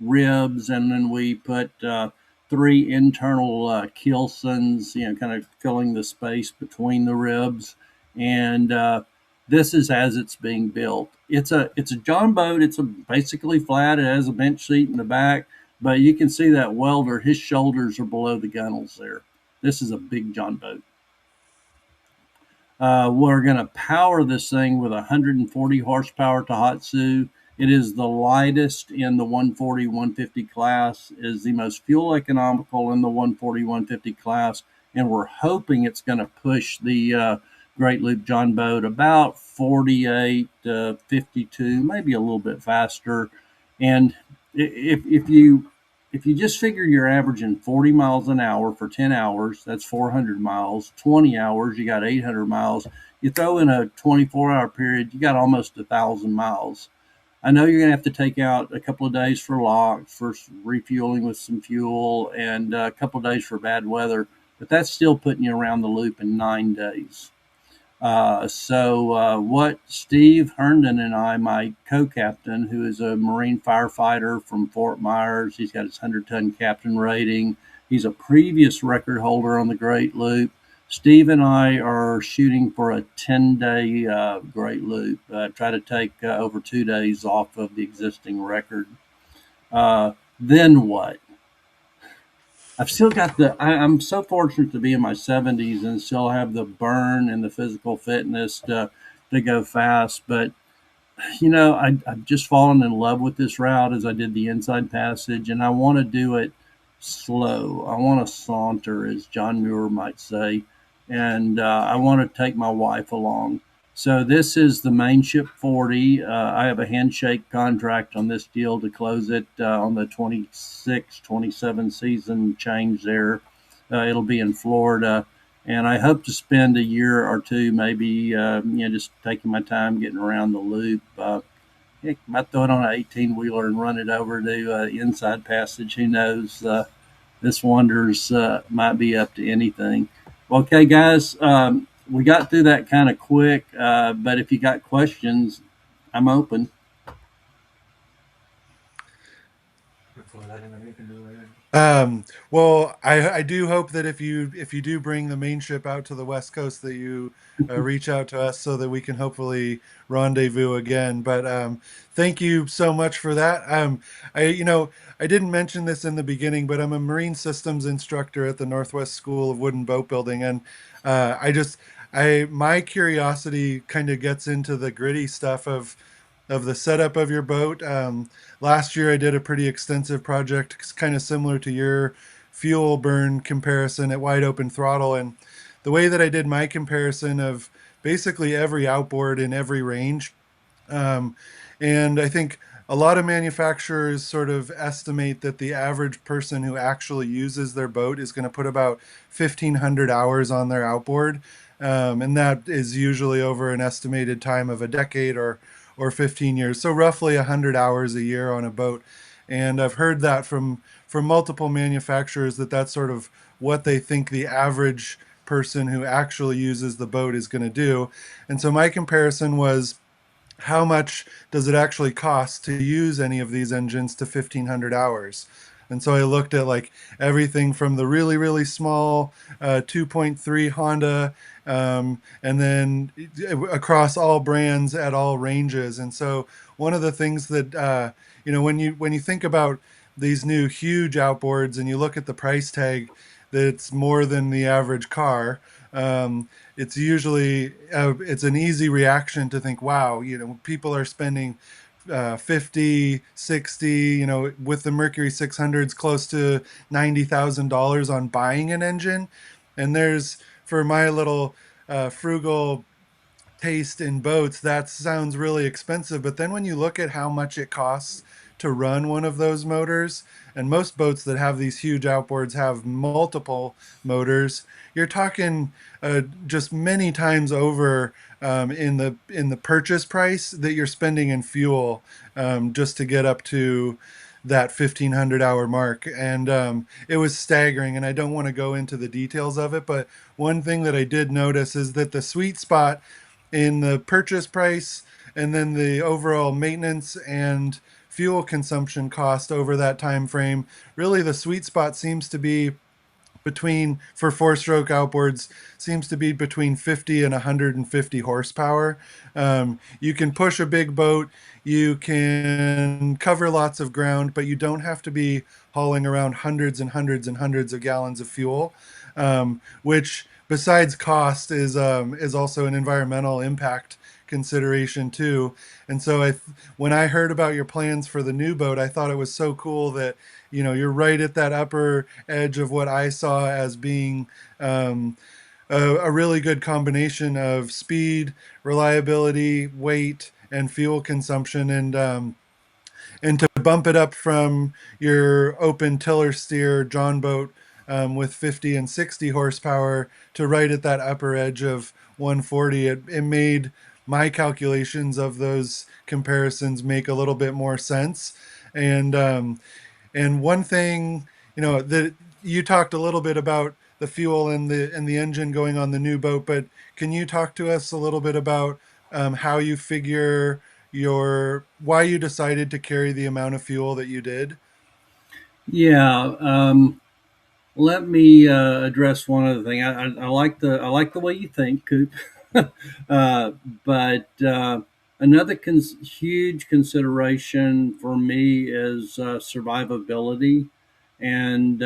ribs, and then we put three internal keelsons, kind of filling the space between the ribs. And this is as it's being built. It's a John boat. It's basically flat. It has a bench seat in the back, but you can see that welder. His shoulders are below the gunnels there. This is a big John boat. We're going to power this thing with 140 horsepower Tohatsu. It is the lightest in the 140, 150 class, is the most fuel economical in the 140, 150 class, and we're hoping it's going to push the Great Loop John boat about 48 to 52, maybe a little bit faster. And if you just figure you're averaging 40 miles an hour for 10 hours, that's 400 miles. 20 hours, you got 800 miles. You throw in a 24-hour period, you got almost 1,000 miles. I know you're going to have to take out a couple of days for locks, for refueling with some fuel, and a couple of days for bad weather, but that's still putting you around the loop in 9 days. So what Steve Herndon and I, my co-captain, who is a Marine firefighter from Fort Myers, he's got his 100-ton captain rating. He's a previous record holder on the Great Loop. Steve and I are shooting for a 10-day Great Loop. Try to take over 2 days off of the existing record. Then what? I've still got I'm so fortunate to be in my 70s and still have the burn and the physical fitness to go fast. But, I've just fallen in love with this route as I did the Inside Passage, and I want to do it slow. I want to saunter, as John Muir might say, and I want to take my wife along. So this is the main ship 40. I have a handshake contract on this deal to close it on the 26-27 season change there. It'll be in Florida. And I hope to spend a year or two, maybe, just taking my time getting around the loop. Heck, I might throw it on an 18-wheeler and run it over to Inside Passage. Who knows? This Wonders might be up to anything. Okay, guys. We got through that kind of quick, but if you got questions, I'm open. Well, I do hope that if you do bring the main ship out to the West Coast, that you reach out to us so that we can hopefully rendezvous again. But thank you so much for that. I didn't mention this in the beginning, but I'm a marine systems instructor at the Northwest School of Wood and Boat Building, and my curiosity kind of gets into the gritty stuff of the setup of your boat. Last year I did a pretty extensive project, kind of similar to your fuel burn comparison at Wide Open Throttle. And the way that I did my comparison of basically every outboard in every range, and I think a lot of manufacturers sort of estimate that the average person who actually uses their boat is going to put about 1,500 hours on their outboard. And that is usually over an estimated time of a decade or 15 years. So roughly 100 hours a year on a boat. And I've heard that from multiple manufacturers that that's sort of what they think the average person who actually uses the boat is going to do. And so my comparison was, how much does it actually cost to use any of these engines to 1,500 hours? And so I looked at like everything from the really, really small 2.3 Honda, and then across all brands at all ranges. And so one of the things that, when you think about these new huge outboards and you look at the price tag, that's more than the average car. It's usually it's an easy reaction to think, wow, people are spending 50, 60, with the Mercury 600s, close to $90,000 on buying an engine. And there's, for my little frugal taste in boats, that sounds really expensive. But then when you look at how much it costs to run one of those motors, and most boats that have these huge outboards have multiple motors, you're talking just many times over in the purchase price that you're spending in fuel, just to get up to that 1,500-hour mark. And it was staggering, and I don't want to go into the details of it, but one thing that I did notice is that the sweet spot in the purchase price and then the overall maintenance and fuel consumption cost over that time frame, really the sweet spot seems to be between, for four-stroke outboards, seems to be between 50 and 150 horsepower. You can push a big boat, you can cover lots of ground, but you don't have to be hauling around hundreds and hundreds and hundreds of gallons of fuel, which, besides cost, is also an environmental impact consideration too. And so when I heard about your plans for the new boat, I thought it was so cool that you're right at that upper edge of what I saw as being a really good combination of speed, reliability, weight, and fuel consumption. And to bump it up from your open tiller steer John boat with 50 and 60 horsepower to right at that upper edge of 140, it made my calculations of those comparisons make a little bit more sense. And one thing, that you talked a little bit about the fuel and the engine going on the new boat, but can you talk to us a little bit about how you figure why you decided to carry the amount of fuel that you did? Yeah. Let me address one other thing. I like the way you think, Coop. But another huge consideration for me is survivability, and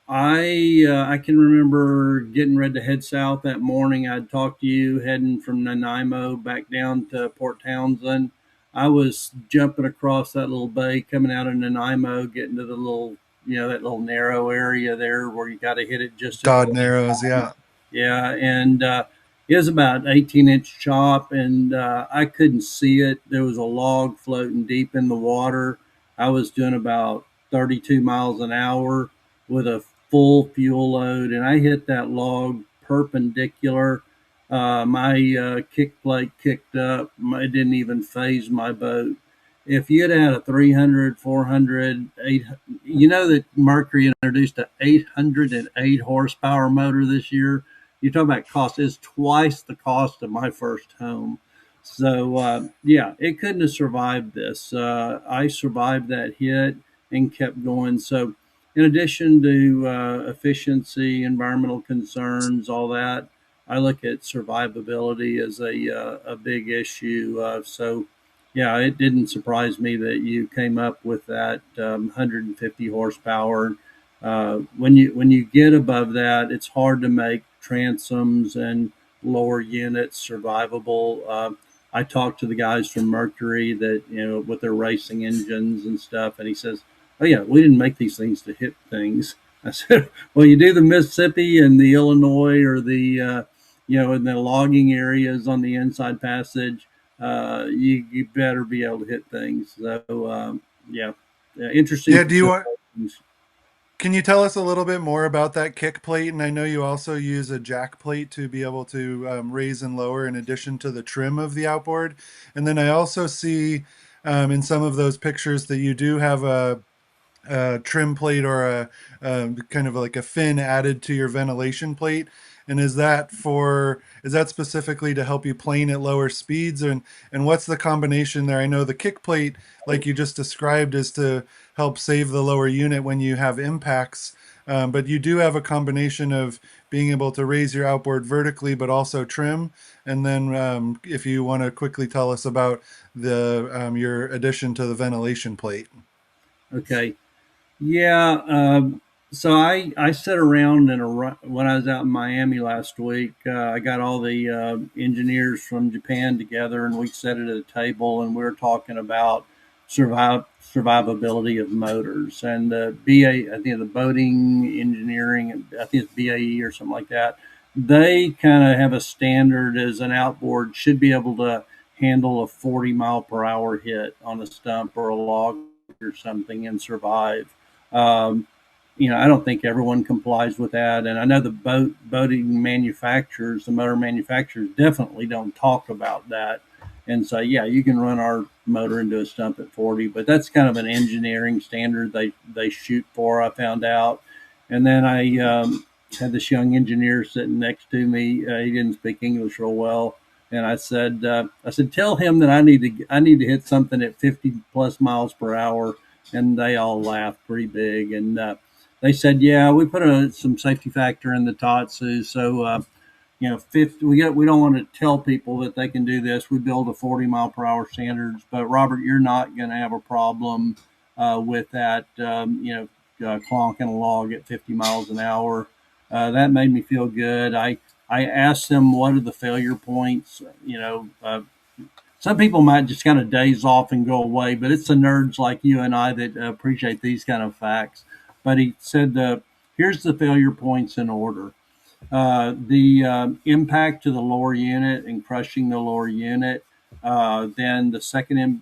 I can remember getting ready to head south that morning. I'd talked to you heading from Nanaimo back down to Port Townsend. I was jumping across that little bay coming out of Nanaimo, getting to the little, that little narrow area there where you got to hit it just at the Dodd right Narrows, time. yeah. Yeah, and it was about 18-inch chop, and I couldn't see it. There was a log floating deep in the water. I was doing about 32 miles an hour with a full fuel load, and I hit that log perpendicular. My kick plate kicked up. It didn't even phase my boat. If you had a 300, 400, 800, that Mercury introduced an 808 horsepower motor this year. You talk about cost, is twice the cost of my first home. So, yeah, it couldn't have survived this. I survived that hit and kept going. So, in addition to efficiency, environmental concerns, all that, I look at survivability as a big issue. So, yeah, it didn't surprise me that you came up with that 150 horsepower. When you get above that, it's hard to make transoms and lower units survivable. I talked to the guys from Mercury that with their racing engines and stuff, and he says, "Oh yeah, we didn't make these things to hit things." I said, "Well, you do the Mississippi and the Illinois or the in the logging areas on the Inside Passage. you better be able to hit things. So yeah, interesting Yeah, do you want situations. can you tell us a little bit more about that kick plate? And I know you also use a jack plate to be able to raise and lower in addition to the trim of the outboard. And then I also see in some of those pictures that you do have a trim plate or a kind of like a fin added to your ventilation plate. And is that specifically to help you plane at lower speeds? And what's the combination there? I know the kick plate, like you just described, is to help save the lower unit when you have impacts. But you do have a combination of being able to raise your outboard vertically, but also trim. And then if you want to quickly tell us about the your addition to the ventilation plate. Okay. Yeah. So I sat around when I was out in Miami last week. I got all the engineers from Japan together, and we sat at a table, and we were talking about survivability of motors and the BA. I think the boating engineering. I think it's BAE or something like that. They kind of have a standard as an outboard should be able to handle a 40-mile-per-hour hit on a stump or a log or something and survive. um, I don't think everyone complies with that, and I know the boating manufacturers, the motor manufacturers, definitely don't talk about that. And so, yeah, you can run our motor into a stump at 40, but that's kind of an engineering standard they shoot for. I found out, and then I had this young engineer sitting next to me. He didn't speak English real well, and I said, tell him that I need to hit something at 50 plus miles per hour, and they all laughed pretty big. And they said, "Yeah, we put some safety factor in the Tatsu, so 50, we don't want to tell people that they can do this. We build a 40-mile-per-hour standards, but Robert, you're not going to have a problem with that. Clonking a log at 50 miles an hour. That made me feel good. I asked them what are the failure points. Some people might just kind of daze off and go away, but it's the nerds like you and I that appreciate these kind of facts. But he said, here's the failure points in order. The impact to the lower unit and crushing the lower unit. Then the second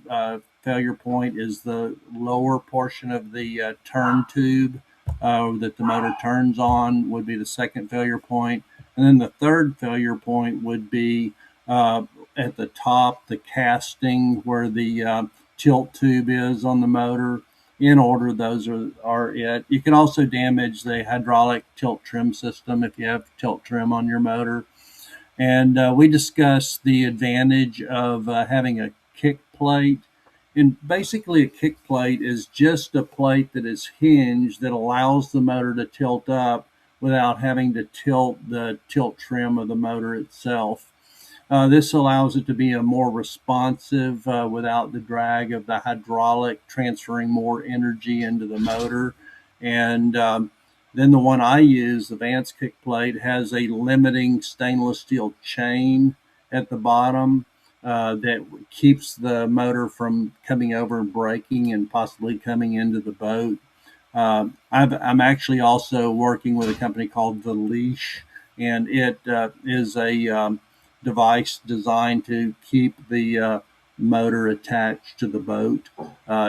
failure point is the lower portion of the turn tube that the motor turns on would be the second failure point. And then the third failure point would be at the top, the casting where the tilt tube is on the motor. In order, those are it. You can also damage the hydraulic tilt trim system if you have tilt trim on your motor. And we discussed the advantage of having a kick plate. And basically, a kick plate is just a plate that is hinged that allows the motor to tilt up without having to tilt the tilt trim of the motor itself. This allows it to be a more responsive without the drag of the hydraulic transferring more energy into the motor. And then the one I use, the Vance kick plate, has a limiting stainless steel chain at the bottom that keeps the motor from coming over and breaking and possibly coming into the boat. I'm actually also working with a company called The Leash, and it is a device designed to keep the motor attached to the boat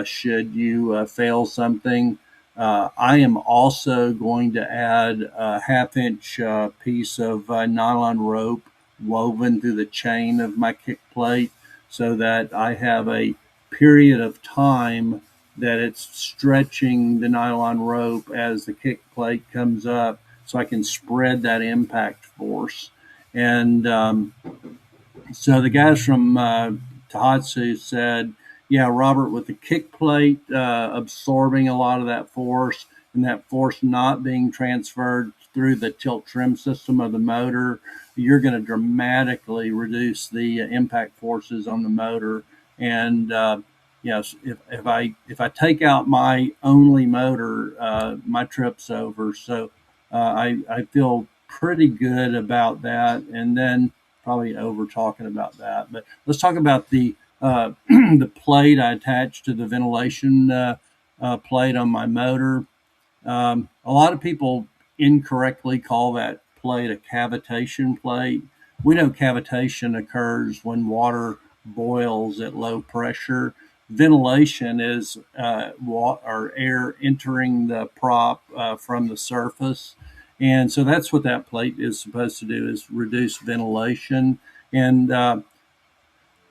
should you fail something. I am also going to add a half-inch piece of nylon rope woven through the chain of my kick plate so that I have a period of time that it's stretching the nylon rope as the kick plate comes up so I can spread that impact force. And so the guys from Tohatsu said, yeah, Robert, with the kick plate absorbing a lot of that force and that force not being transferred through the tilt trim system of the motor, you're going to dramatically reduce the impact forces on the motor. And yes, if I take out my only motor, my trip's over. So I feel pretty good about that. And then probably over talking about that, but let's talk about the the plate I attached to the ventilation plate on my motor. A lot of people incorrectly call that plate a cavitation plate. We know cavitation occurs when water boils at low pressure. Ventilation is or air entering the prop from the surface. And so that's what that plate is supposed to do, is reduce ventilation. And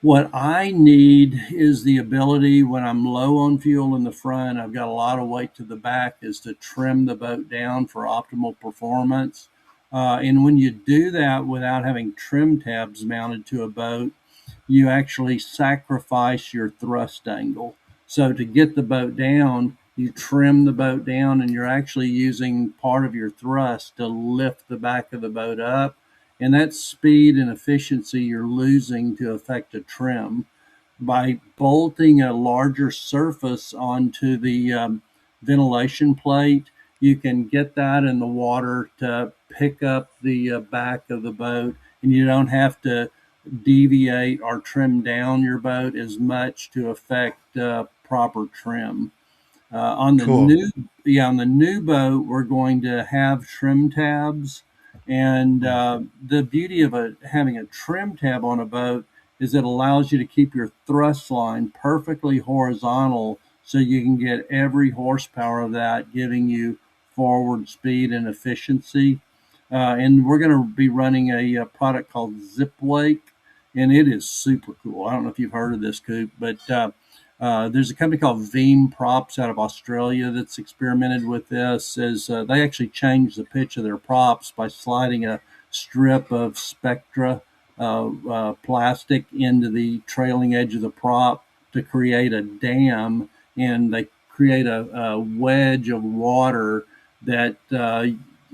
what I need is the ability, when I'm low on fuel in the front, I've got a lot of weight to the back, is to trim the boat down for optimal performance. And when you do that without having trim tabs mounted to a boat, you actually sacrifice your thrust angle. So to get the boat down, you trim the boat down, and you're actually using part of your thrust to lift the back of the boat up. And that speed and efficiency you're losing to affect a trim. By bolting a larger surface onto the ventilation plate, you can get that in the water to pick up the back of the boat, and you don't have to deviate or trim down your boat as much to affect proper trim. Cool. On the new boat, we're going to have trim tabs, and the beauty of having a trim tab on a boat is it allows you to keep your thrust line perfectly horizontal, so you can get every horsepower of that giving you forward speed and efficiency. And we're going to be running a product called Zip Wake, and it is super cool. I don't know if you've heard of this, Coop, but there's a company called Veeam Props out of Australia that's experimented with this. As they actually changed the pitch of their props by sliding a strip of Spectra plastic into the trailing edge of the prop to create a dam, and they create a wedge of water that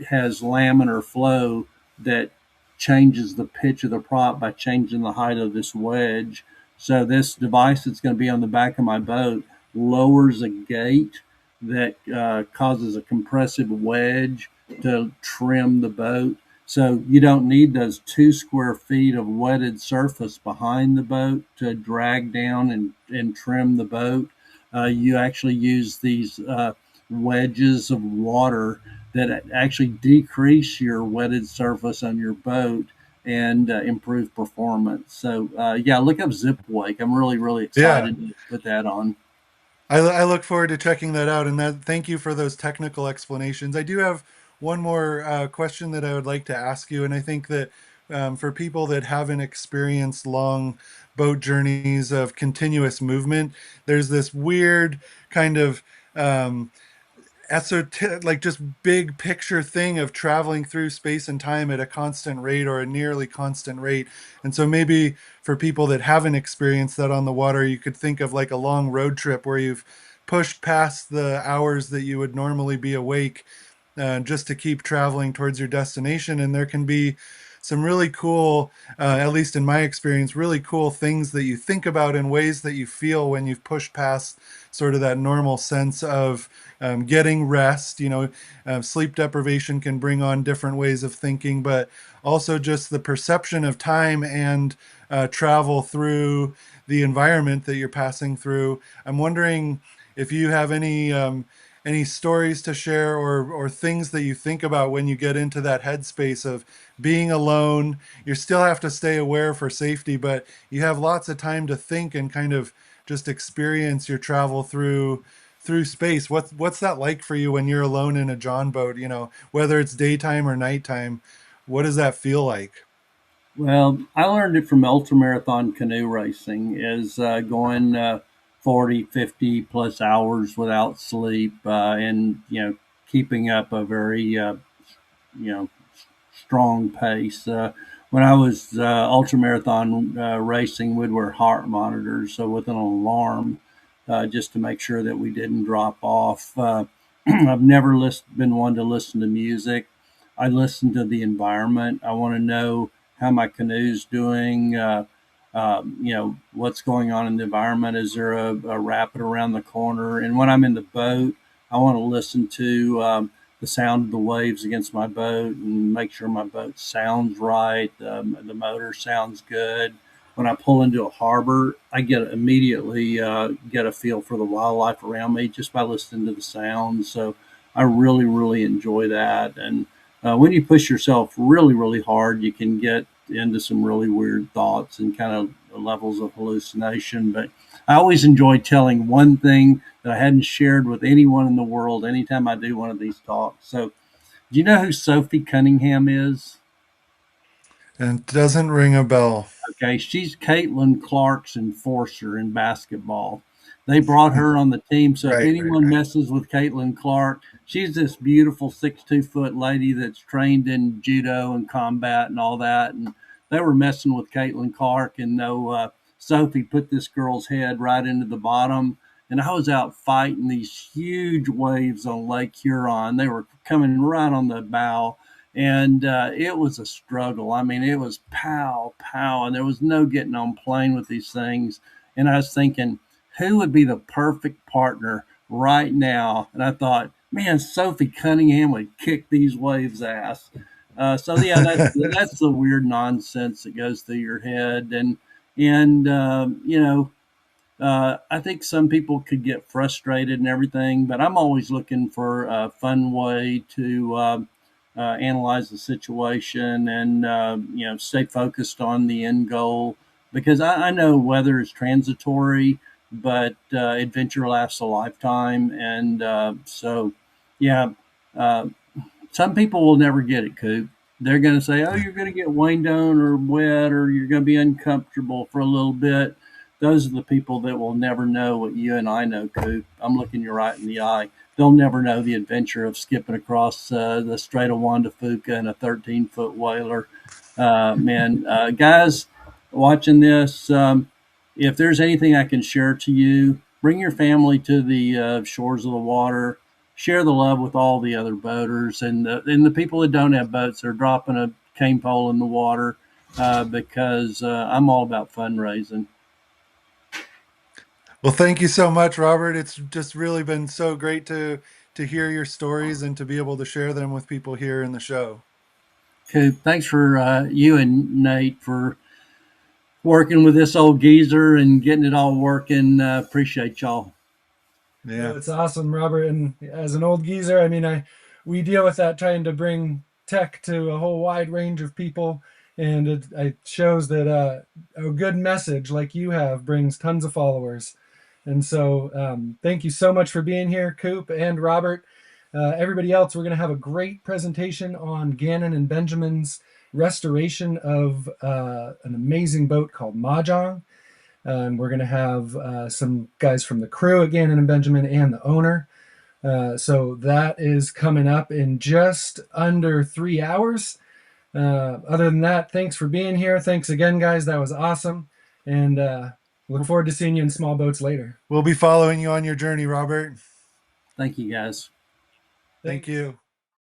has laminar flow that changes the pitch of the prop by changing the height of this wedge. So this device that's going to be on the back of my boat lowers a gate that causes a compressive wedge to trim the boat. So you don't need those 2 square feet of wetted surface behind the boat to drag down and trim the boat. You actually use these wedges of water that actually decrease your wetted surface on your boat and improve performance. So yeah, look up Zip Wake. I'm really, really Yeah. excited to put that on. I look forward to checking that out. And thank you for those technical explanations. I do have one more question that I would like to ask you. And I think that for people that haven't experienced long boat journeys of continuous movement, there's this weird kind of like just big picture thing of traveling through space and time at a constant rate or a nearly constant rate. And so maybe for people that haven't experienced that on the water, you could think of like a long road trip where you've pushed past the hours that you would normally be awake just to keep traveling towards your destination. And there can be some really cool, at least in my experience, really cool things that you think about and ways that you feel when you've pushed past sort of that normal sense of getting rest. Sleep deprivation can bring on different ways of thinking, but also just the perception of time and travel through the environment that you're passing through. I'm wondering if you have any stories to share or things that you think about when you get into that headspace of being alone. You still have to stay aware for safety, but you have lots of time to think and kind of just experience your travel through space. What's that like for you when you're alone in a John boat, whether it's daytime or nighttime? What does that feel like? Well, I learned it from ultramarathon canoe racing, is going 40, 50 plus hours without sleep, and, keeping up a very, you know, strong pace. When I was ultramarathon racing, we'd wear heart monitors, so with an alarm, just to make sure that we didn't drop off. I've never been one to listen to music. I listen to the environment. I want to know how my canoe's doing. What's going on in the environment. Is there a rapid around the corner? And when I'm in the boat, I want to listen to the sound of the waves against my boat and make sure my boat sounds right. The motor sounds good. When I pull into a harbor, I immediately get a feel for the wildlife around me just by listening to the sounds. So I really, really enjoy that. And when you push yourself really, really hard, you can get into some really weird thoughts and kind of levels of hallucination. But I always enjoy telling one thing that I hadn't shared with anyone in the world anytime I do one of these talks. So, do you know who Sophie Cunningham is? And it doesn't ring a bell. Okay, she's Caitlin Clark's enforcer in basketball. They brought her on the team, so if Right, right, anyone right. messes with Caitlin Clark, she's this beautiful 6'2" lady that's trained in judo and combat and all that. And they were messing with Caitlin Clark, and no, Sophie put this girl's head right into the bottom. And I was out fighting these huge waves on Lake Huron. They were coming right on the bow, and it was a struggle. I mean, it was pow, pow, and there was no getting on plane with these things. And I was thinking, who would be the perfect partner right now? And I thought, man, Sophie Cunningham would kick these waves' ass. So yeah, that's the weird nonsense that goes through your head, and you know, I think some people could get frustrated and everything, but I'm always looking for a fun way to analyze the situation and you know, stay focused on the end goal, because I know weather is transitory, but adventure lasts a lifetime, and so yeah. Uh, some people will never get it, Coop. They're going to say, "Oh, you're going to get rained on or wet, or you're going to be uncomfortable for a little bit." Those are the people that will never know what you and I know, Coop. I'm looking you right in the eye. They'll never know the adventure of skipping across the Strait of Juan de Fuca in a 13-foot whaler. Man, guys, watching this, if there's anything I can share to you, bring your family to the shores of the water. Share the love with all the other boaters and the people that don't have boats. Are dropping a cane pole in the water because I'm all about fundraising. Well, thank you so much, Robert. It's just really been so great to hear your stories and to be able to share them with people here in the show. Coop, thanks for you and Nate for working with this old geezer and getting it all working. Appreciate y'all. Yeah. It's awesome, Robert. And as an old geezer, I mean, we deal with that trying to bring tech to a whole wide range of people, and it shows that a good message like you have brings tons of followers. And so, thank you so much for being here, Coop and Robert. Everybody else, we're going to have a great presentation on Gannon and Benjamin's restoration of an amazing boat called Mahjong. And we're going to have some guys from the crew at Gannon and Benjamin and the owner. So that is coming up in just under 3 hours. Other than that, thanks for being here. Thanks again, guys. That was awesome. And look forward to seeing you in small boats later. We'll be following you on your journey, Robert. Thank you, guys. Thank you.